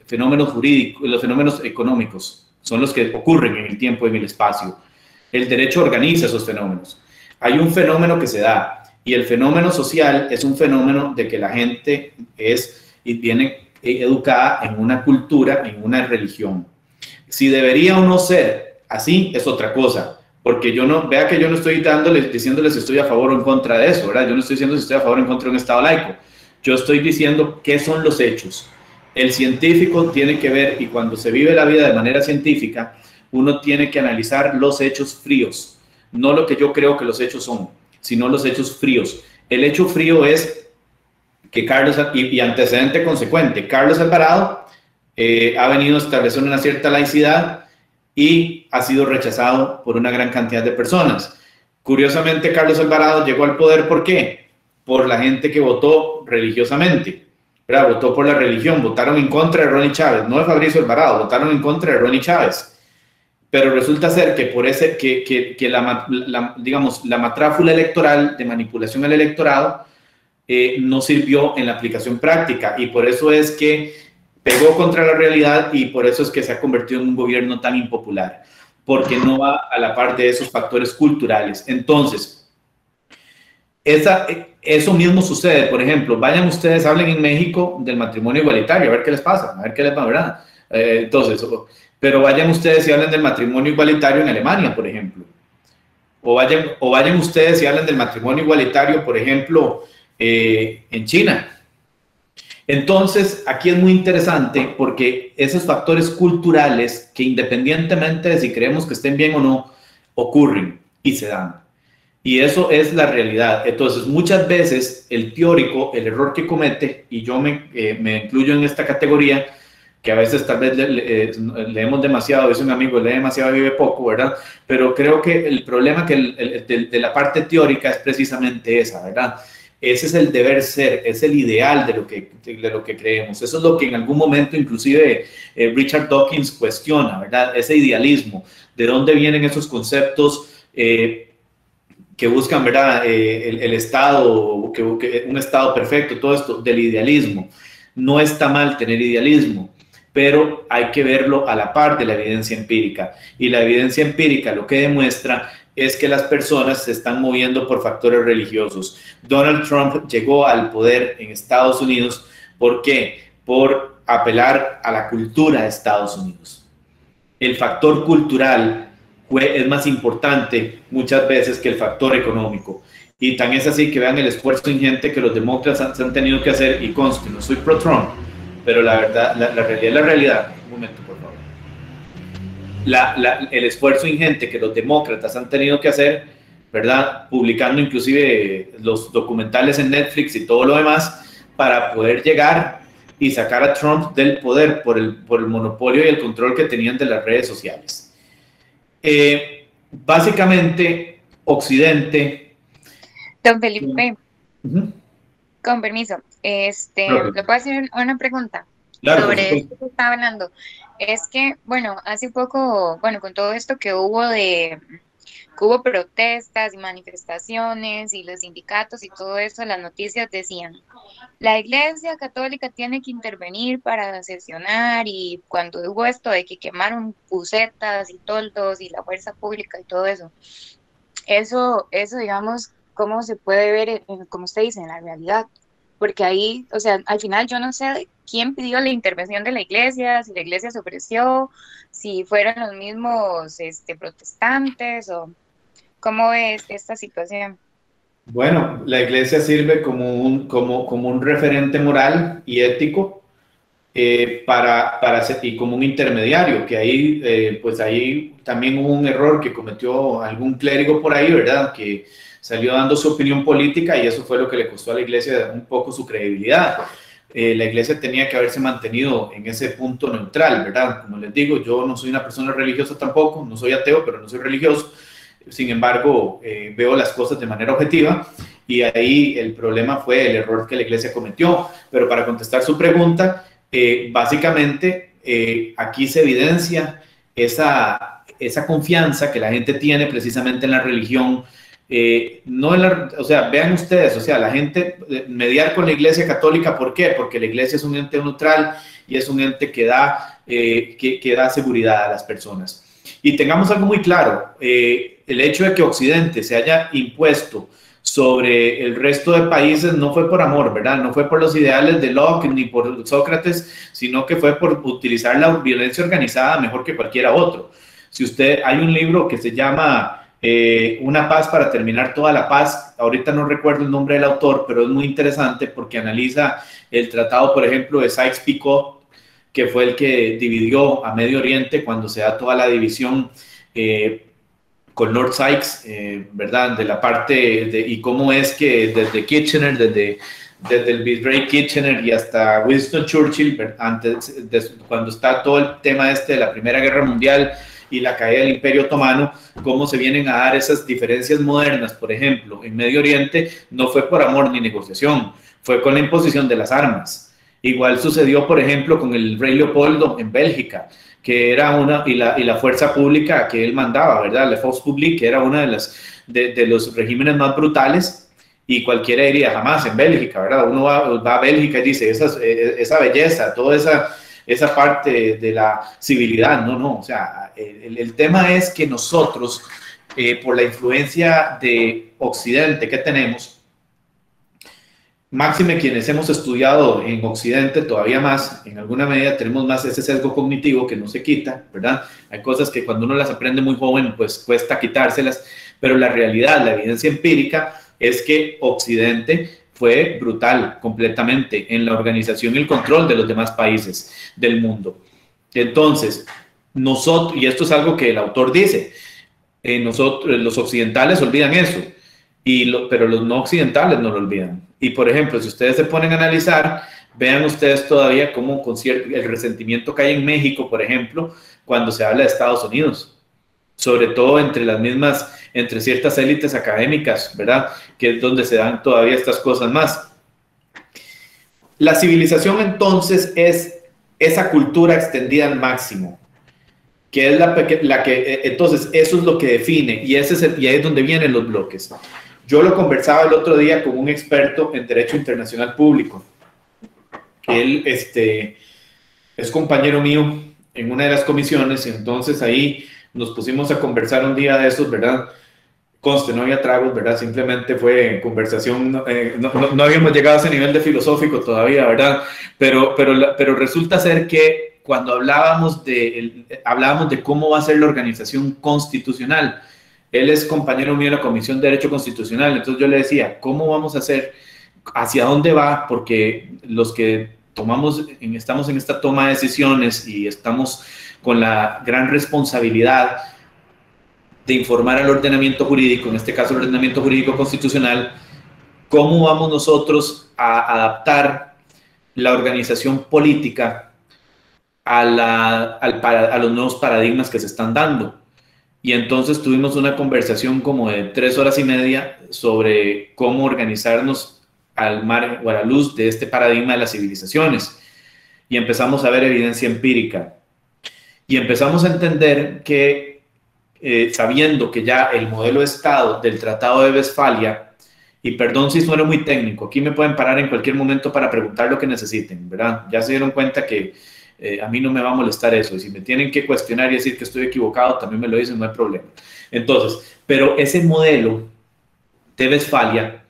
fenómenos jurídicos, los fenómenos económicos, son los que ocurren en el tiempo y en el espacio. El derecho organiza esos fenómenos. Hay un fenómeno que se da, y el fenómeno social es un fenómeno de que la gente viene educada en una cultura, en una religión. Si debería o no ser así, es otra cosa. Porque vea que yo no estoy diciéndoles si estoy a favor o en contra de eso, ¿verdad? Yo no estoy diciendo si estoy a favor o en contra de un Estado laico. Yo estoy diciendo qué son los hechos. El científico tiene que ver, y cuando se vive la vida de manera científica, uno tiene que analizar los hechos fríos. No lo que yo creo que los hechos son, sino los hechos fríos. El hecho frío es que Carlos, y antecedente consecuente, Carlos Alvarado ha venido a establecer una cierta laicidad y ha sido rechazado por una gran cantidad de personas. Curiosamente, Carlos Alvarado llegó al poder, ¿por qué? Por la gente que votó religiosamente, ¿verdad? Votó por la religión, votaron en contra de Ronnie Chávez, no de Fabricio Alvarado, votaron en contra de Ronnie Chávez. Pero resulta ser que por ese, digamos, la matráfula electoral de manipulación al electorado no sirvió en la aplicación práctica, y por eso es que pegó contra la realidad, y por eso es que se ha convertido en un gobierno tan impopular, porque no va a la par de esos factores culturales. Entonces, eso mismo sucede. Por ejemplo, vayan ustedes, hablen en México del matrimonio igualitario, a ver qué les pasa, a ver qué les va, ¿verdad? Pero vayan ustedes y hablen del matrimonio igualitario en Alemania, por ejemplo. O vayan ustedes y hablen del matrimonio igualitario, por ejemplo, en China. Entonces, aquí es muy interesante porque esos factores culturales, que independientemente de si creemos que estén bien o no, ocurren y se dan. Y eso es la realidad. Entonces, muchas veces el teórico, el error que comete, y yo me incluyo en esta categoría, que a veces tal vez leemos demasiado, a veces un amigo lee demasiado y vive poco, ¿verdad? Pero creo que el problema de la parte teórica es precisamente esa, ¿verdad? Ese es el deber ser, es el ideal de lo que creemos. Eso es lo que en algún momento inclusive Richard Dawkins cuestiona, ¿verdad? Ese idealismo, de dónde vienen esos conceptos que buscan, ¿verdad? El Estado, un Estado perfecto, todo esto del idealismo. No está mal tener idealismo, pero hay que verlo a la par de la evidencia empírica. Y la evidencia empírica lo que demuestra es que las personas se están moviendo por factores religiosos. Donald Trump llegó al poder en Estados Unidos, ¿por qué? Por apelar a la cultura de Estados Unidos. El factor cultural es más importante muchas veces que el factor económico. Y tan es así que vean el esfuerzo ingente que los demócratas han tenido que hacer, y conste, no soy pro-Trump, pero la verdad, la realidad es la realidad. Un momento, por favor. El esfuerzo ingente que los demócratas han tenido que hacer, ¿verdad? Publicando inclusive los documentales en Netflix y todo lo demás, para poder llegar y sacar a Trump del poder por el monopolio y el control que tenían de las redes sociales. Básicamente, Occidente... Don Felipe, con permiso, ¿le puedo hacer una pregunta? Claro, sobre esto que estaba hablando? Es que, bueno, hace poco, bueno, con todo esto que hubo protestas y manifestaciones y los sindicatos y todo eso, las noticias decían, la Iglesia Católica tiene que intervenir para sesionar, y cuando hubo esto de que quemaron bucetas y toldos y la fuerza pública y todo eso, digamos, ¿cómo se puede ver, como usted dice, en la realidad? Porque ahí, o sea, al final yo no sé quién pidió la intervención de la iglesia, si la iglesia se ofreció, si fueron los mismos protestantes, o cómo es esta situación. Bueno, la iglesia sirve como un referente moral y ético y como un intermediario, que ahí, pues ahí también hubo un error que cometió algún clérigo por ahí, ¿verdad? Que salió dando su opinión política, y eso fue lo que le costó a la iglesia un poco su credibilidad. La iglesia tenía que haberse mantenido en ese punto neutral, ¿verdad? Como les digo, yo no soy una persona religiosa tampoco, no soy ateo, pero no soy religioso. Sin embargo, veo las cosas de manera objetiva, y ahí el problema fue el error que la iglesia cometió. Pero para contestar su pregunta, básicamente aquí se evidencia esa confianza que la gente tiene precisamente en la religión. O sea, vean ustedes, o sea, la gente mediar con la Iglesia Católica, ¿por qué? Porque la Iglesia es un ente neutral y es un ente que da seguridad a las personas. Y tengamos algo muy claro, el hecho de que Occidente se haya impuesto sobre el resto de países no fue por amor, ¿verdad? No fue por los ideales de Locke ni por Sócrates, sino que fue por utilizar la violencia organizada mejor que cualquiera otro. Hay un libro que se llama Una paz para terminar toda la paz. Ahorita no recuerdo el nombre del autor, pero es muy interesante porque analiza el tratado, por ejemplo, de Sykes-Picot, que fue el que dividió a Medio Oriente cuando se da toda la división con Lord Sykes, ¿verdad? De la parte y cómo es que desde Kitchener, desde el virrey Kitchener y hasta Winston Churchill, cuando está todo el tema de la Primera Guerra Mundial, y la caída del Imperio Otomano, cómo se vienen a dar esas diferencias modernas, por ejemplo, en Medio Oriente, no fue por amor ni negociación, fue con la imposición de las armas. Igual sucedió, por ejemplo, con el rey Leopoldo en Bélgica, que era y la fuerza pública que él mandaba, ¿verdad? La Force Publique, que era una de los regímenes más brutales, y cualquiera diría, jamás en Bélgica, ¿verdad? Uno va a Bélgica y dice, esa belleza, toda esa parte de la civilidad, no, o sea, el tema es que nosotros, por la influencia de Occidente que tenemos, máxime quienes hemos estudiado en Occidente todavía más, en alguna medida tenemos más ese sesgo cognitivo que no se quita, ¿verdad? Hay cosas que cuando uno las aprende muy joven, pues cuesta quitárselas, pero la realidad, la evidencia empírica es que Occidente fue brutal completamente en la organización y el control de los demás países del mundo. Entonces, nosotros, y esto es algo que el autor dice, nosotros, los occidentales olvidan eso, pero los no occidentales no lo olvidan. Y por ejemplo, si ustedes se ponen a analizar, vean ustedes todavía cómo el resentimiento que hay en México, por ejemplo, cuando se habla de Estados Unidos, sobre todo entre ciertas élites académicas, ¿verdad? Que es donde se dan todavía estas cosas más. La civilización entonces es esa cultura extendida al máximo, que es la que entonces eso es lo que define, y ahí es donde vienen los bloques. Yo lo conversaba el otro día con un experto en Derecho Internacional Público. Él es compañero mío en una de las comisiones, y entonces ahí nos pusimos a conversar un día de esos, ¿verdad? Conste, no había tragos, ¿verdad? Simplemente fue conversación, no habíamos llegado a ese nivel de filosófico todavía, ¿verdad? Pero resulta ser que cuando hablábamos de cómo va a ser la organización constitucional, él es compañero mío de la Comisión de Derecho Constitucional, entonces yo le decía, ¿cómo vamos a hacer? ¿Hacia dónde va? Porque los que estamos en esta toma de decisiones y estamos con la gran responsabilidad de informar al ordenamiento jurídico, en este caso el ordenamiento jurídico constitucional, ¿cómo vamos nosotros a adaptar la organización política a los nuevos paradigmas que se están dando? Y entonces tuvimos una conversación como de 3 horas y media sobre cómo organizarnos al mar o a la luz de este paradigma de las civilizaciones. Y empezamos a ver evidencia empírica. Y empezamos a entender que, sabiendo que ya el modelo de Estado del Tratado de Westfalia, y perdón si suena muy técnico, aquí me pueden parar en cualquier momento para preguntar lo que necesiten, ¿verdad? Ya se dieron cuenta que a mí no me va a molestar eso, y si me tienen que cuestionar y decir que estoy equivocado, también me lo dicen, no hay problema. Entonces, pero ese modelo de Westfalia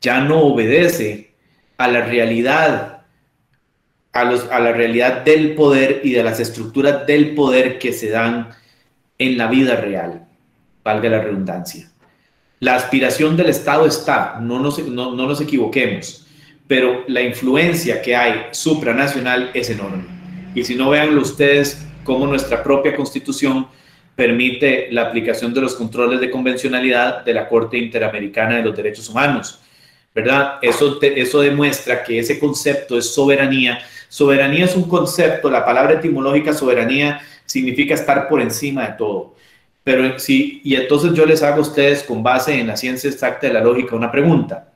ya no obedece a la realidad, a la realidad del poder y de las estructuras del poder que se dan en la vida real, valga la redundancia. La aspiración del Estado está, no nos equivoquemos, pero la influencia que hay supranacional es enorme. Y si no, véanlo ustedes cómo nuestra propia Constitución permite la aplicación de los controles de convencionalidad de la Corte Interamericana de los Derechos Humanos, ¿verdad? Eso demuestra que ese concepto es soberanía. Soberanía es un concepto, la palabra etimológica soberanía significa estar por encima de todo. Pero sí, y entonces yo les hago a ustedes, con base en la ciencia exacta de la lógica, una pregunta.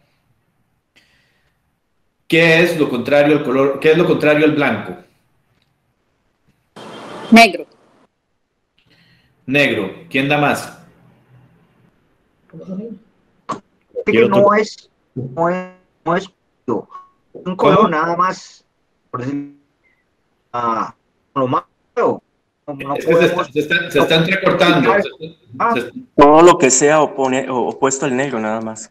¿Qué es lo contrario al color? ¿Qué es lo contrario al blanco? Negro. Negro. ¿Quién da más? Que no es un color nada más. Por decir, lo malo. Se está entrecortando. Todo lo que sea opuesto al negro, nada más.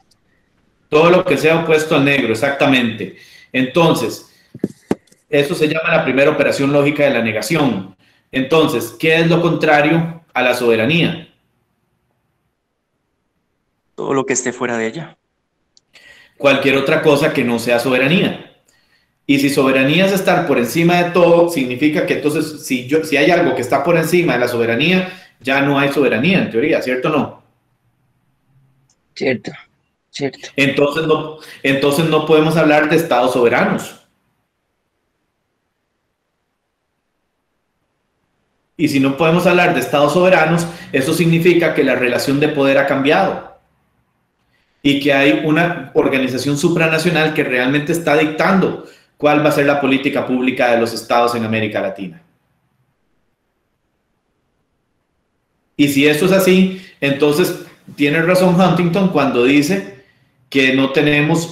Todo lo que sea opuesto al negro, exactamente. Entonces, eso se llama la primera operación lógica de la negación. Entonces, ¿qué es lo contrario a la soberanía? Todo lo que esté fuera de ella. Cualquier otra cosa que no sea soberanía. Y si soberanía es estar por encima de todo, significa que entonces si hay algo que está por encima de la soberanía, ya no hay soberanía en teoría, ¿cierto o no? Cierto, cierto. Entonces no podemos hablar de estados soberanos. Y si no podemos hablar de estados soberanos, eso significa que la relación de poder ha cambiado y que hay una organización supranacional que realmente está dictando cuál va a ser la política pública de los estados en América Latina. Y si eso es así, entonces tiene razón Huntington cuando dice que no tenemos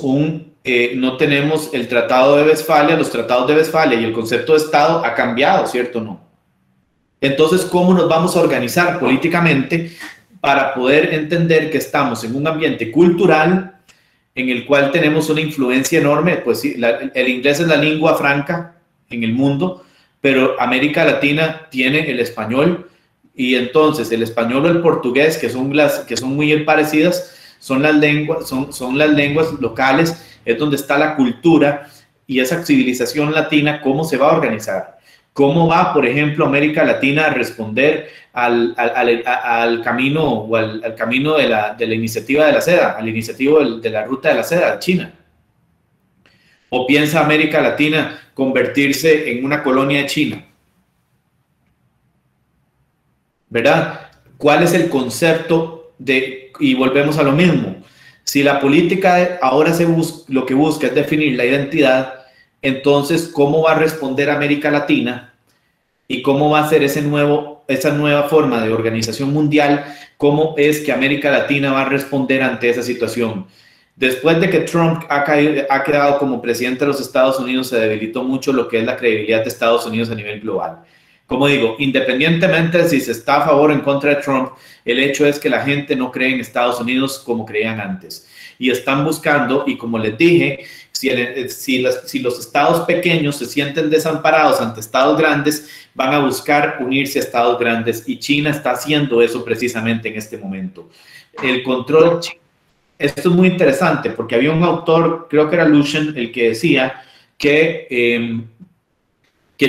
el Tratado de Westfalia, los tratados de Westfalia y el concepto de Estado ha cambiado, ¿cierto o no? Entonces, ¿cómo nos vamos a organizar políticamente para poder entender que estamos en un ambiente cultural en el cual tenemos una influencia enorme? Pues sí, el inglés es la lengua franca en el mundo, pero América Latina tiene el español, y entonces el español o el portugués, que son muy parecidas, son las lenguas locales, es donde está la cultura y esa civilización latina. ¿Cómo se va a organizar? ¿Cómo va, por ejemplo, América Latina a responder al camino o al camino de la iniciativa de la seda, al iniciativo de la ruta de la seda de China? ¿O piensa América Latina convertirse en una colonia de China? ¿Verdad? ¿Cuál es el concepto de, y volvemos a lo mismo, si la política ahora lo que busca es definir la identidad, entonces ¿cómo va a responder América Latina y cómo va a ser esa nueva forma de organización mundial? ¿Cómo es que América Latina va a responder ante esa situación? Después de que Trump ha quedado como presidente de los Estados Unidos, se debilitó mucho lo que es la credibilidad de Estados Unidos a nivel global. Como digo, independientemente de si se está a favor o en contra de Trump, el hecho es que la gente no cree en Estados Unidos como creían antes. Y están buscando, y como les dije, si los estados pequeños se sienten desamparados ante estados grandes, van a buscar unirse a estados grandes, y China está haciendo eso precisamente en este momento. El control, esto es muy interesante, porque había un autor, creo que era Lucian, el que decía que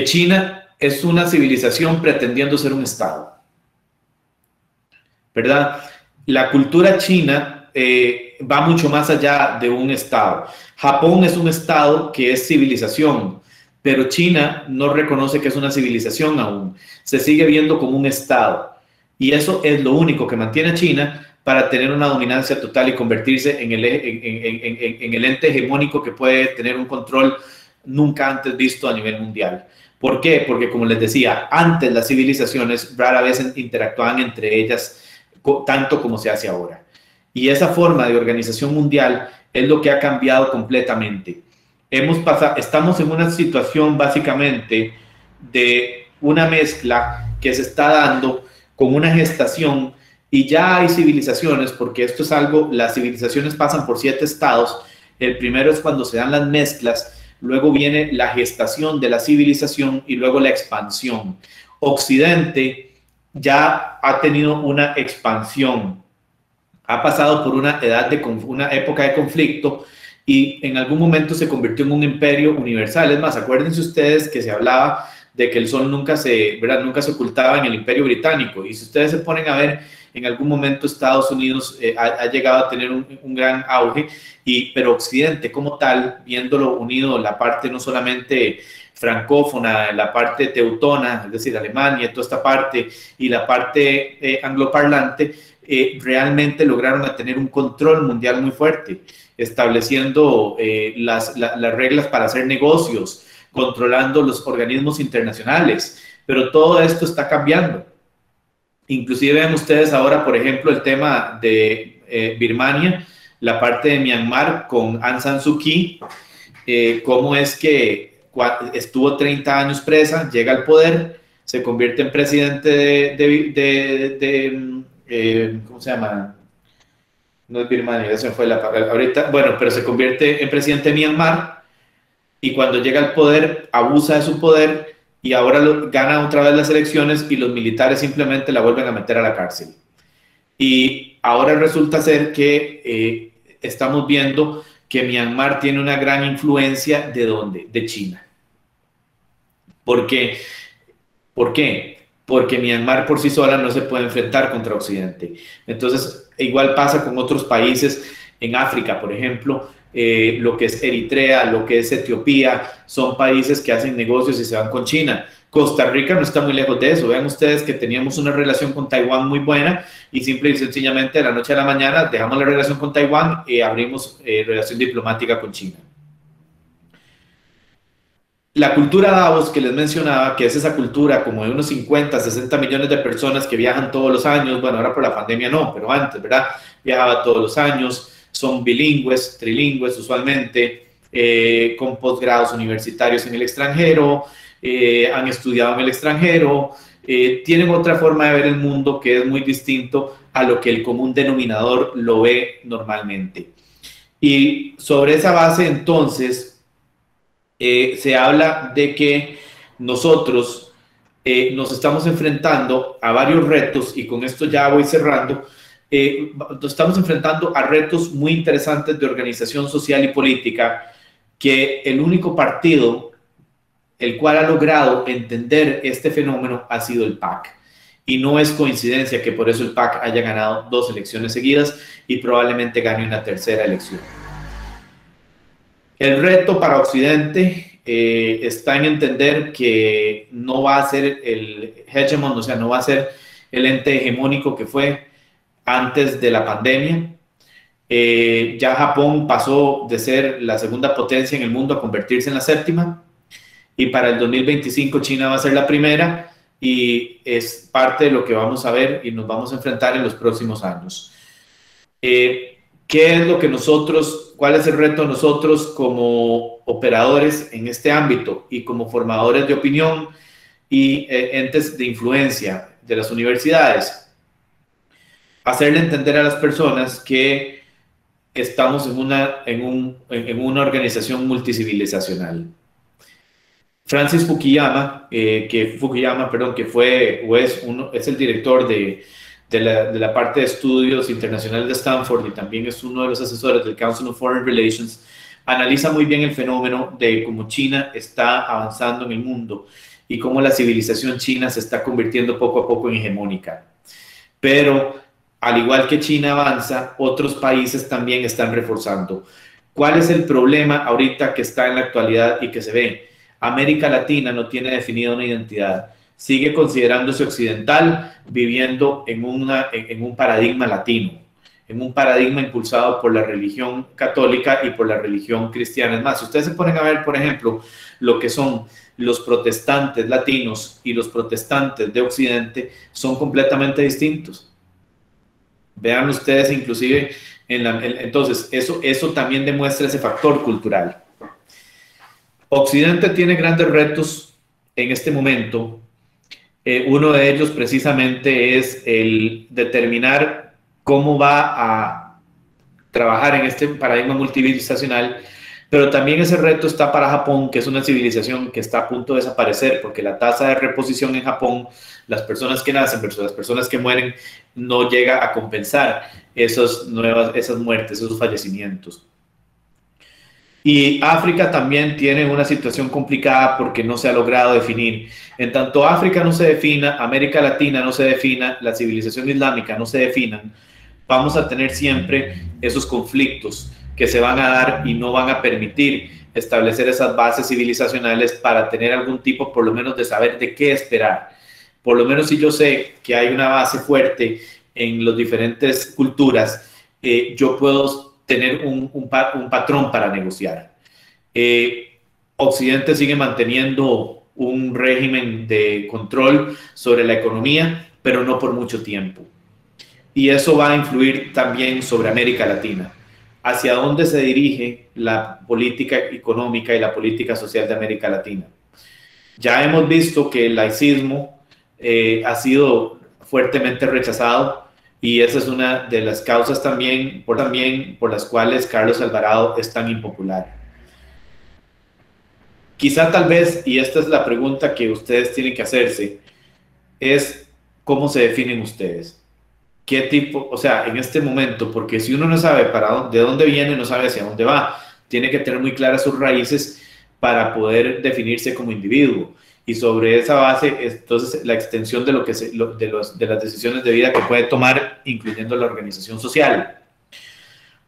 China es una civilización pretendiendo ser un estado, ¿verdad? La cultura china va mucho más allá de un estado. Japón es un estado que es civilización, pero China no reconoce que es una civilización aún. Se sigue viendo como un estado. Y eso es lo único que mantiene a China para tener una dominancia total y convertirse en el ente hegemónico que puede tener un control nunca antes visto a nivel mundial. ¿Por qué? Porque, como les decía, antes las civilizaciones rara vez interactuaban entre ellas tanto como se hace ahora. Y esa forma de organización mundial es lo que ha cambiado completamente. Estamos en una situación básicamente de una mezcla que se está dando con una gestación, y ya hay civilizaciones, porque esto es algo, las civilizaciones pasan por 7 estados. El primero es cuando se dan las mezclas. Luego viene la gestación de la civilización y luego la expansión. Occidente ya ha tenido una expansión, ha pasado por una época de conflicto y en algún momento se convirtió en un imperio universal. Es más, acuérdense ustedes que se hablaba de que el sol nunca se ocultaba en el Imperio Británico, y si ustedes se ponen a ver, en algún momento Estados Unidos ha llegado a tener un gran auge, pero Occidente como tal, viéndolo unido, la parte no solamente francófona, la parte teutona, es decir, Alemania, toda esta parte, y la parte angloparlante, realmente lograron tener un control mundial muy fuerte, estableciendo las reglas para hacer negocios, controlando los organismos internacionales, pero todo esto está cambiando. Inclusive ven ustedes ahora, por ejemplo, el tema de Birmania, la parte de Myanmar con Aung San Suu Kyi, cómo es que estuvo 30 años presa, llega al poder, se convierte en presidente ¿cómo se llama? No es Birmania, esa fue la palabra ahorita, bueno, pero se convierte en presidente de Myanmar, y cuando llega al poder, abusa de su poder, y ahora gana otra vez las elecciones y los militares simplemente la vuelven a meter a la cárcel. Y ahora resulta ser que estamos viendo que Myanmar tiene una gran influencia, ¿de dónde? De China. ¿Por qué? ¿Por qué? Porque Myanmar por sí sola no se puede enfrentar contra Occidente. Entonces, igual pasa con otros países en África, por ejemplo, lo que es Eritrea, lo que es Etiopía, son países que hacen negocios y se van con China. Costa Rica no está muy lejos de eso. Vean ustedes que teníamos una relación con Taiwán muy buena y simple y sencillamente de la noche a la mañana dejamos la relación con Taiwán y abrimos relación diplomática con China. La cultura Davos que les mencionaba, que es esa cultura como de unos 50, 60 millones de personas que viajan todos los años, bueno, ahora por la pandemia no, pero antes, ¿verdad? Viajaba todos los años, son bilingües, trilingües usualmente, con posgrados universitarios en el extranjero, han estudiado en el extranjero, tienen otra forma de ver el mundo que es muy distinto a lo que el común denominador lo ve normalmente. Y sobre esa base, entonces, se habla de que nosotros nos estamos enfrentando a varios retos, y con esto ya voy cerrando. Nos estamos enfrentando a retos muy interesantes de organización social y política, que el único partido el cual ha logrado entender este fenómeno ha sido el PAC. Y no es coincidencia que por eso el PAC haya ganado 2 elecciones seguidas y probablemente gane una tercera elección. El reto para Occidente está en entender que no va a ser el hegemon, o sea, no va a ser el ente hegemónico que fue antes de la pandemia. Ya Japón pasó de ser la segunda potencia en el mundo a convertirse en la 7ª, y para el 2025 China va a ser la primera, y es parte de lo que vamos a ver y nos vamos a enfrentar en los próximos años. ¿Qué es lo que nosotros, cuál es el reto de nosotros como operadores en este ámbito y como formadores de opinión y entes de influencia de las universidades? Hacerle entender a las personas que estamos en una organización multicivilizacional. Francis Fukuyama, que fue o es el director de la parte de estudios internacionales de Stanford y también es uno de los asesores del Council of Foreign Relations, analiza muy bien el fenómeno de cómo China está avanzando en el mundo y cómo la civilización china se está convirtiendo poco a poco en hegemónica. Pero al igual que China avanza, otros países también están reforzando. ¿Cuál es el problema ahorita que está en la actualidad y que se ve? América Latina no tiene definida una identidad. Sigue considerándose occidental, viviendo en un paradigma latino, en un paradigma impulsado por la religión católica y por la religión cristiana. Es más, si ustedes se ponen a ver, por ejemplo, lo que son los protestantes latinos y los protestantes de Occidente, son completamente distintos. Vean ustedes, inclusive, entonces, eso también demuestra ese factor cultural. Occidente tiene grandes retos en este momento. Uno de ellos precisamente es el determinar cómo va a trabajar en este paradigma multicivilizacional, pero también ese reto está para Japón, que es una civilización que está a punto de desaparecer, porque la tasa de reposición en Japón, las personas que nacen versus las personas que mueren, no llega a compensar esas muertes, esos fallecimientos. Y África también tiene una situación complicada porque no se ha logrado definir. En tanto África no se defina, América Latina no se defina, la civilización islámica no se definan, vamos a tener siempre esos conflictos que se van a dar y no van a permitir establecer esas bases civilizacionales para tener algún tipo, por lo menos, de saber de qué esperar. Por lo menos si yo sé que hay una base fuerte en las diferentes culturas, yo puedo tener un patrón para negociar. Occidente sigue manteniendo un régimen de control sobre la economía, pero no por mucho tiempo. Y eso va a influir también sobre América Latina. ¿Hacia dónde se dirige la política económica y la política social de América Latina? Ya hemos visto que el laicismo ha sido fuertemente rechazado, y esa es una de las causas también por las cuales Carlos Alvarado es tan impopular. Quizá tal vez, y esta es la pregunta que ustedes tienen que hacerse, es cómo se definen ustedes. ¿Qué tipo, o sea, en este momento? Porque si uno no sabe de dónde viene, no sabe hacia dónde va. Tiene que tener muy claras sus raíces para poder definirse como individuo. Y sobre esa base, entonces, la extensión de las decisiones de vida que puede tomar, incluyendo la organización social.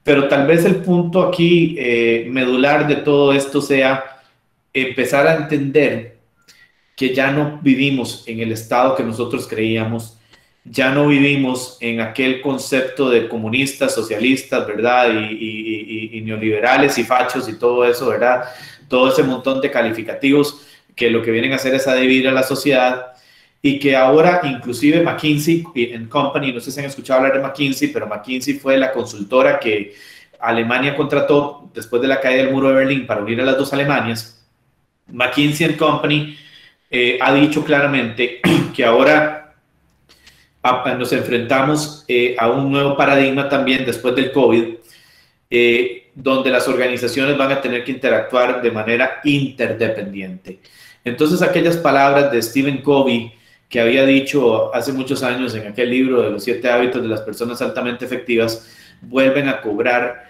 Pero tal vez el punto aquí medular de todo esto sea empezar a entender que ya no vivimos en el Estado que nosotros creíamos, ya no vivimos en aquel concepto de comunistas, socialistas, ¿verdad? Y neoliberales y fachos y todo eso, ¿verdad? Todo ese montón de calificativos que lo que vienen a hacer es a dividir a la sociedad, y que ahora inclusive McKinsey & Company, no sé si han escuchado hablar de McKinsey, pero McKinsey fue la consultora que Alemania contrató después de la caída del muro de Berlín para unir a las dos Alemanias. McKinsey & Company ha dicho claramente que ahora nos enfrentamos a un nuevo paradigma también después del COVID, donde las organizaciones van a tener que interactuar de manera interdependiente. Entonces, aquellas palabras de Stephen Covey que había dicho hace muchos años en aquel libro de los 7 hábitos de las personas altamente efectivas, vuelven a cobrar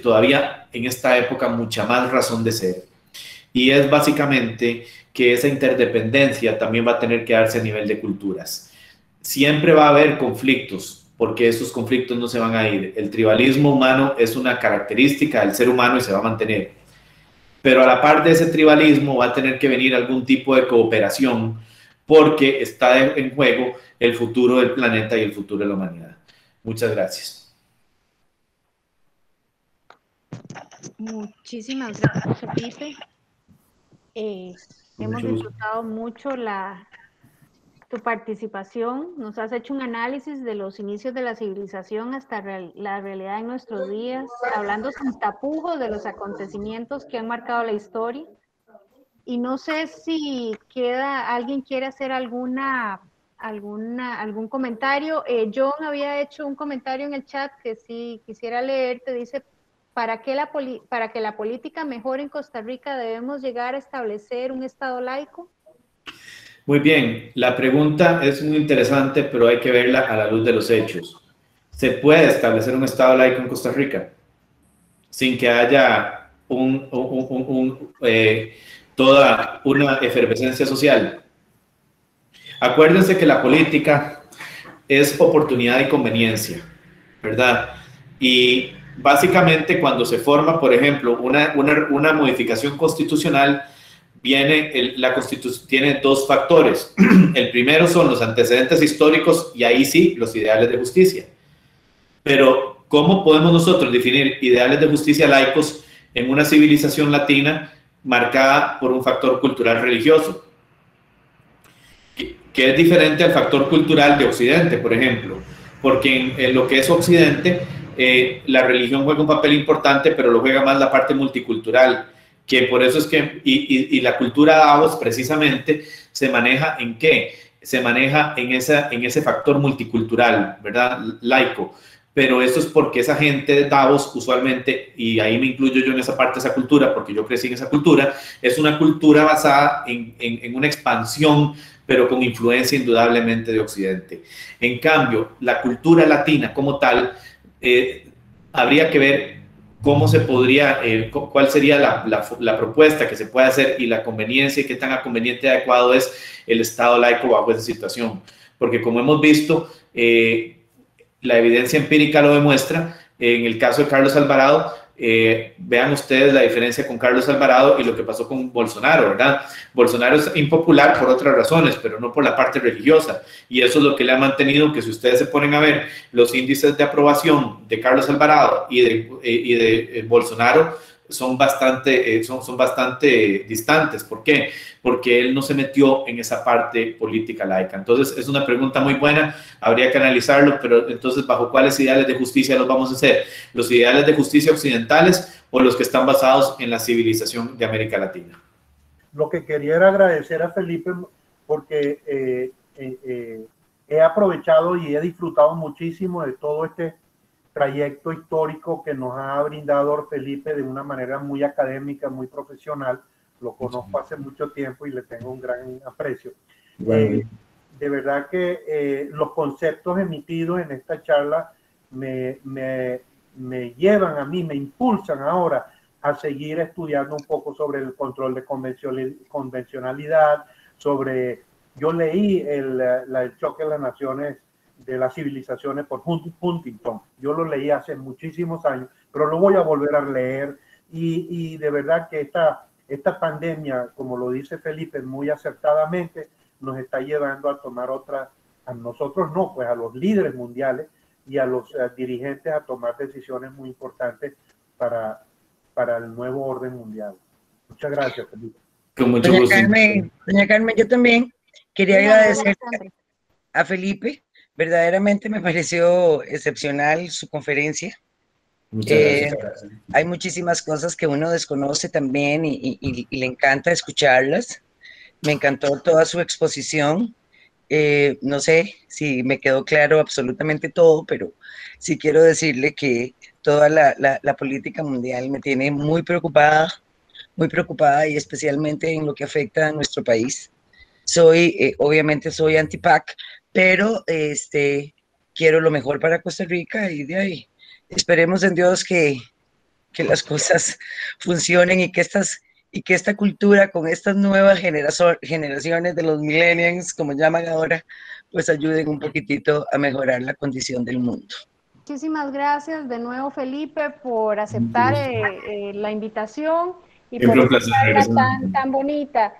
todavía en esta época mucha más razón de ser. Y es básicamente que esa interdependencia también va a tener que darse a nivel de culturas. Siempre va a haber conflictos, porque esos conflictos no se van a ir. El tribalismo humano es una característica del ser humano y se va a mantener. Pero a la par de ese tribalismo va a tener que venir algún tipo de cooperación, porque está en juego el futuro del planeta y el futuro de la humanidad. Muchas gracias. Muchísimas gracias, Felipe. Hemos disfrutado mucho tu participación. Nos has hecho un análisis de los inicios de la civilización hasta la realidad en nuestros días, hablando sin tapujos de los acontecimientos que han marcado la historia. Y no sé si alguien quiere hacer algún comentario. John había hecho un comentario en el chat que sí quisiera leer. Te dice: para que la política mejore en Costa Rica, ¿debemos llegar a establecer un Estado laico? Muy bien, la pregunta es muy interesante, pero hay que verla a la luz de los hechos. ¿Se puede establecer un Estado laico en Costa Rica sin que haya toda una efervescencia social? Acuérdense que la política es oportunidad y conveniencia, ¿verdad? Y básicamente cuando se forma, por ejemplo, una modificación constitucional, la Constitución tiene dos factores. El primero son los antecedentes históricos y ahí sí, los ideales de justicia. Pero, ¿cómo podemos nosotros definir ideales de justicia laicos en una civilización latina marcada por un factor cultural religioso, que es diferente al factor cultural de Occidente, por ejemplo? Porque en lo que es Occidente, la religión juega un papel importante, pero lo juega más la parte multicultural, que por eso es que, y la cultura Davos precisamente se maneja ¿en qué? Se maneja en ese factor multicultural, ¿verdad? Laico. Pero eso es porque esa gente de Davos usualmente, y ahí me incluyo yo en esa parte de esa cultura, porque yo crecí en esa cultura, es una cultura basada en una expansión, pero con influencia indudablemente de Occidente. En cambio, la cultura latina como tal, habría que ver cómo se podría, cuál sería la propuesta que se puede hacer y la conveniencia, y qué tan conveniente y adecuado es el Estado laico bajo esa situación. Porque como hemos visto, la evidencia empírica lo demuestra. En el caso de Carlos Alvarado, vean ustedes la diferencia con Carlos Alvarado y lo que pasó con Bolsonaro, ¿verdad? Bolsonaro es impopular por otras razones, pero no por la parte religiosa, y eso es lo que le ha mantenido que, si ustedes se ponen a ver los índices de aprobación de Carlos Alvarado y de Bolsonaro, son bastante distantes. ¿Por qué? Porque él no se metió en esa parte política laica. Entonces, es una pregunta muy buena, habría que analizarlo, pero entonces, ¿bajo cuáles ideales de justicia los vamos a hacer? ¿Los ideales de justicia occidentales o los que están basados en la civilización de América Latina? Lo que quería era agradecer a Felipe, porque he aprovechado y he disfrutado muchísimo de todo este trayecto histórico que nos ha brindado Felipe de una manera muy académica, muy profesional. Lo conozco hace mucho tiempo y le tengo un gran aprecio. De verdad que los conceptos emitidos en esta charla me llevan a mí, me impulsan ahora a seguir estudiando un poco sobre el control de convencionalidad, yo leí el choque de las naciones, de las civilizaciones, por Huntington. Yo lo leí hace muchísimos años, pero lo voy a volver a leer, y de verdad que esta pandemia, como lo dice Felipe muy acertadamente, nos está llevando a tomar otra, a nosotros no, pues a los líderes mundiales y a los dirigentes a tomar decisiones muy importantes para el nuevo orden mundial. Muchas gracias, Felipe. Con mucho gusto. Doña Carmen, yo también quería agradecer a Felipe. Verdaderamente me pareció excepcional su conferencia. Muchas gracias. Hay muchísimas cosas que uno desconoce también y le encanta escucharlas. Me encantó toda su exposición. No sé si me quedó claro absolutamente todo, pero sí quiero decirle que toda la política mundial me tiene muy preocupada y especialmente en lo que afecta a nuestro país. Obviamente soy anti-PAC, pero quiero lo mejor para Costa Rica y de ahí esperemos en Dios que las cosas funcionen y que esta cultura con estas nuevas generaciones de los millennials, como llaman ahora, pues ayuden un poquitito a mejorar la condición del mundo. Muchísimas gracias de nuevo, Felipe, por aceptar la invitación y por esta charla tan bonita.